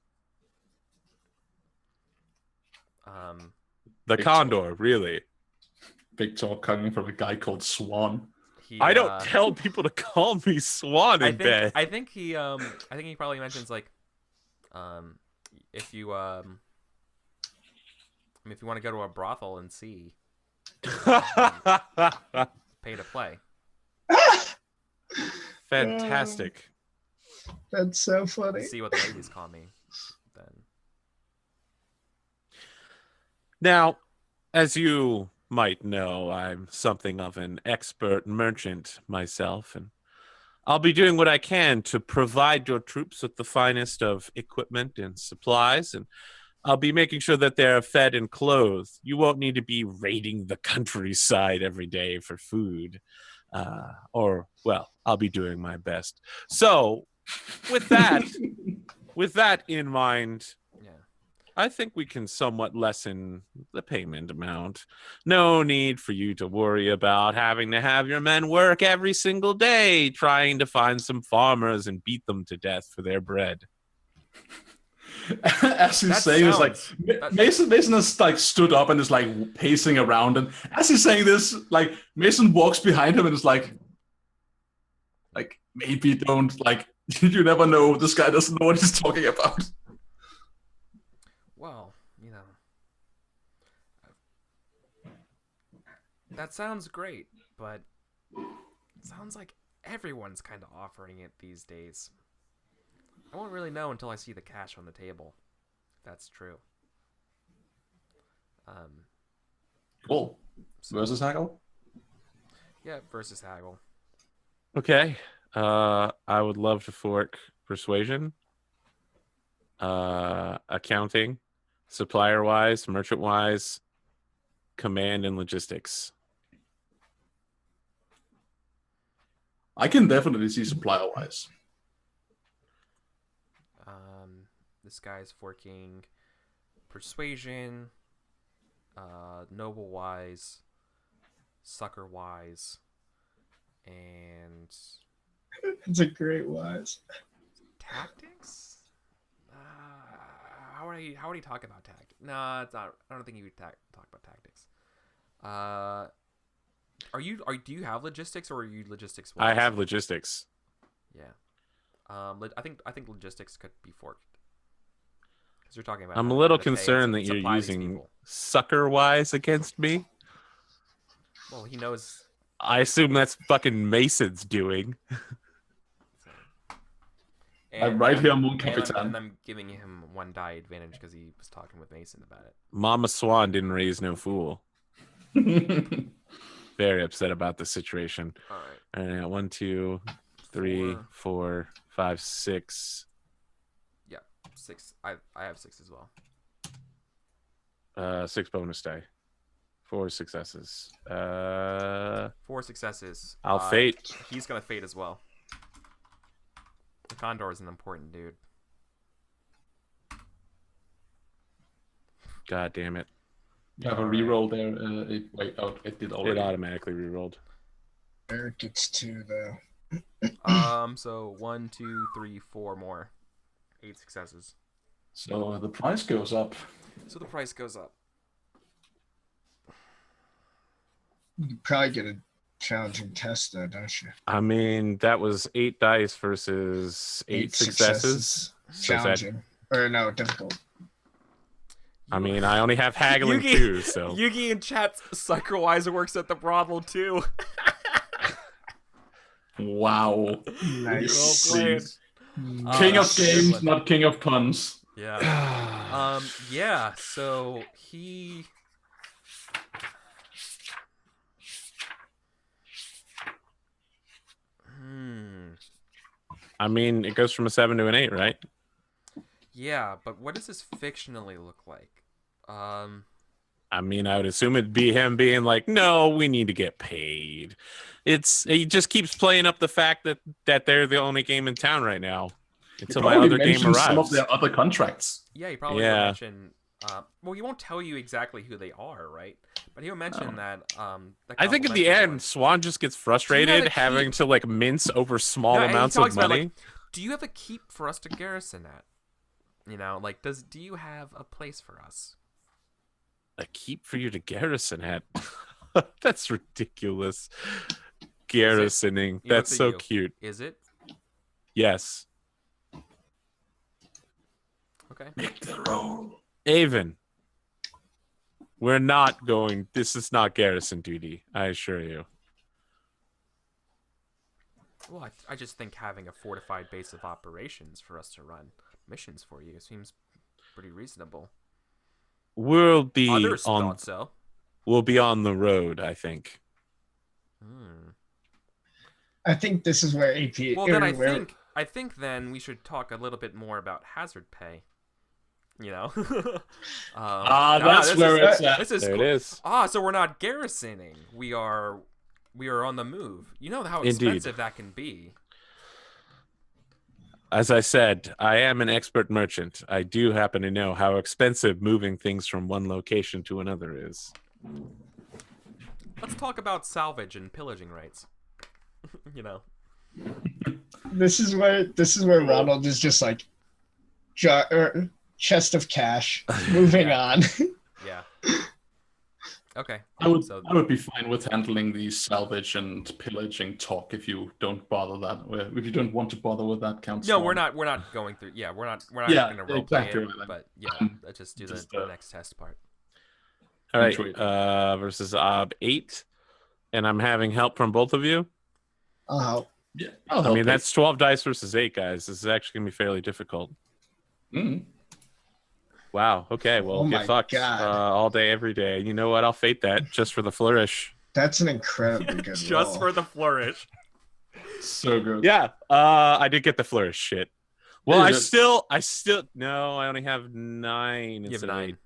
The Big Condor, talk. really? Big talk coming from a guy called Swan. I don't tell people to call me Swan in bed. I think he probably mentions like, if you if you want to go to a brothel and see, pay to play. Fantastic. That's so funny. See what the ladies call me. Then. Now, as you might know, I'm something of an expert merchant myself, and I'll be doing what I can to provide your troops with the finest of equipment and supplies, and I'll be making sure that they're fed and clothed. You won't need to be raiding the countryside every day for food. I'll be doing my best. So, with that in mind, I think we can somewhat lessen the payment amount. No need for you to worry about having to have your men work every single day trying to find some farmers and beat them to death for their bread. As he's saying, it's like Mason has like stood up and is like pacing around, and as he's saying this, like Mason walks behind him and is like maybe don't like you never know. This guy doesn't know what he's talking about. Well, that sounds great, but it sounds like everyone's kind of offering it these days. I won't really know until I see the cash on the table. If that's true. Cool. Versus haggle? Yeah, versus haggle. Okay. I would love to fork persuasion, accounting, supplier-wise, merchant-wise, command, and logistics. I can definitely see supplier-wise. This guy's forking persuasion, noble-wise, sucker-wise, and It's a great wise. tactics. How would he talk about tactics? No, it's not. I don't think he would talk about tactics. Do you have logistics, or are you logistics? I have logistics. Yeah. I think logistics could be forked. Because you're talking about. I'm a little concerned that you're using sucker-wise against me. Well, he knows. I assume that's fucking Mason's doing. I'm right here, Moon Capitan. And I'm giving him 1 die advantage because he was talking with Mason about it. Mama Swan didn't raise no fool. Very upset about the situation. All right. 1, 2, 3, 4, 5, 6. Yeah, 6. I have 6 as well. 6 bonus die. 4 successes. 4 successes. I'll fate. He's gonna fate as well. The Condor is an important dude. God damn it. You have a reroll there. It did already. It automatically rerolled. Eric gets 2 though. So 1, 2, 3, 4 more. 8 successes. So the price goes up. You probably get a challenging test though, don't you? I mean, that was 8 dice versus 8 successes. Challenging. Or no, difficult. I mean, I only have haggling too, so. Yugi in chat, Suckerwise works at the brothel too. Wow. Nice. Well played. King of games, not king of puns. Yeah. Yeah. So he. I mean, it goes from a 7 to an 8, right? Yeah, but what does this fictionally look like? I mean, I would assume it'd be him being like, "No, we need to get paid." He just keeps playing up the fact that they're the only game in town right now until my Probably other game mentioned some of arrives. their other contracts. Yeah, he probably will mention. Well, he won't tell you exactly who they are, right? But he'll mention that. I think in the end, Swan just gets frustrated having to like mince over small amounts of money. Like, do you have a keep for us to garrison at? You know, like, do you have a place for us? A keep for you to garrison at? That's ridiculous. Garrisoning. That's so cute. Is it? Yes. Okay. Make the roll. Avon. We're not going. This is not garrison duty, I assure you. Well, I just think having a fortified base of operations for us to run missions for you seems pretty reasonable. We'll be Others on. thought so. We'll be on the road, I think. I think this is where AP. Well, then I think then we should talk a little bit more about hazard pay. You know. That's where it's at. This is there cool. it is. So we're not garrisoning. We are on the move. You know how expensive that can be. As I said, I am an expert merchant. I do happen to know how expensive moving things from one location to another is. Let's talk about salvage and pillaging rights. You know. This is where Ronald is just like chest of cash. Moving on. Yeah. Okay. I would be fine with handling the salvage and pillaging talk if you don't bother that. If you don't want to bother with that, Count. No, Swan. we're not going through. Yeah, we're not going to role exactly. play it. But yeah, let's just do the next test part. All right. Versus 8, and I'm having help from both of you. Yeah. I mean, that's 12 dice versus 8, guys. This is actually gonna be fairly difficult. Wow. Okay. Well, get fucked all day, every day. You know what? I'll fate that just for the flourish. That's an incredibly good Just roll. for the flourish. So good. Yeah. I did get the flourish shit. Well, I Is still no, I only have 9 instead of 8.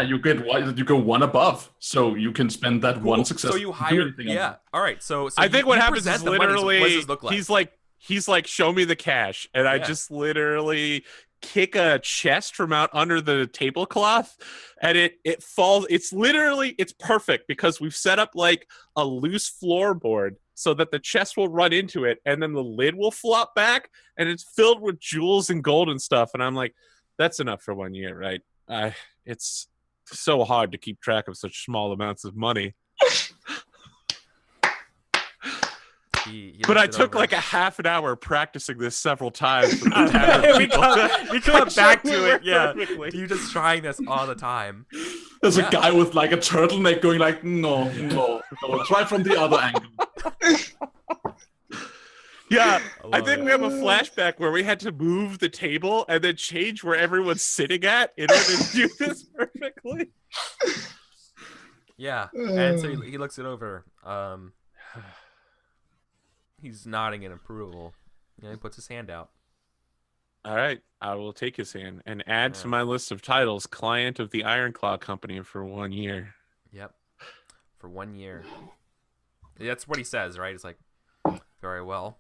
You go one above, so you can spend that one success. So you hire, all right. So I think what happens is literally what does this look like? he's like, show me the cash, and I just literally kick a chest from out under the tablecloth, and it falls. It's perfect because we've set up like a loose floorboard so that the chest will run into it, and then the lid will flop back, and it's filled with jewels and gold and stuff. And I'm like, that's enough for 1 year, right? It's so hard to keep track of such small amounts of money. But I took like a half an hour practicing this several times. We come back to it. Yeah, you're just trying this all the time. There's a guy with like a turtleneck going like, no, try from the other angle. Yeah, I think we have a flashback where we had to move the table and then change where everyone's sitting at in order to do this perfectly. Yeah, and so he looks it over. He's nodding in approval. Yeah, he puts his hand out. All right, I will take his hand and add to my list of titles, client of the Ironclaw Company for 1 year. Yep, for 1 year. That's what he says, right? It's like, very well.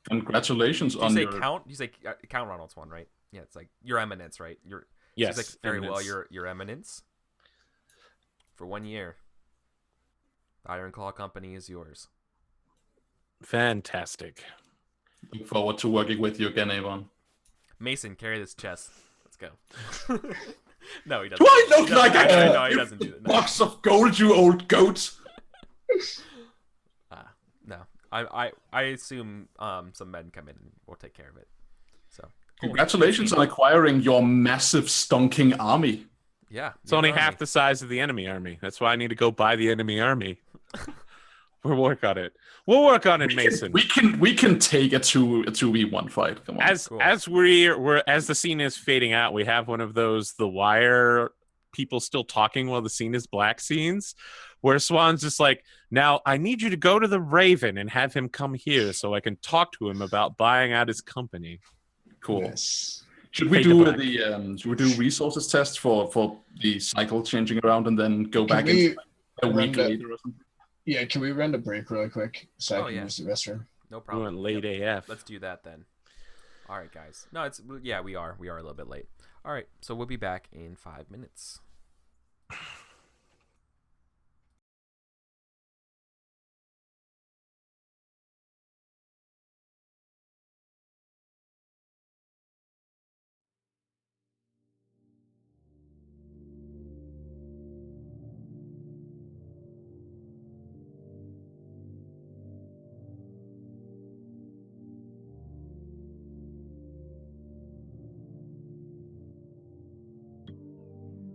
Congratulations on your count. You say Count Ronald's one, right? Yeah, it's like your eminence, right? Yes, like, very eminence. well, your eminence. For 1 year, the Ironclaw Company is yours. Fantastic. Look forward to working with you again, Avon. Mason, carry this chest. Let's go. No, he doesn't. Do I look like no, he doesn't do that. No. Box of gold, you old goat? No, I assume some men come in and we'll take care of it. So congratulations on acquiring your massive stonking army. Yeah, it's only half the size of the enemy army. That's why I need to go buy the enemy army. We'll work on it. We'll work on it, Mason. We can take a 2v1 fight. Come on. As the scene is fading out, we have one of those The Wire people still talking while the scene is black scenes, where Swan's just like, now I need you to go to the Raven and have him come here so I can talk to him about buying out his company. Cool. Yes. Should we do resources test for the cycle changing around and then go back in a week later or something? Yeah, can we run to break really quick so I can yeah. use the restroom? No We problem. went late AF. Let's do that then. All right, guys. No, we are a little bit late. All right, so we'll be back in 5 minutes.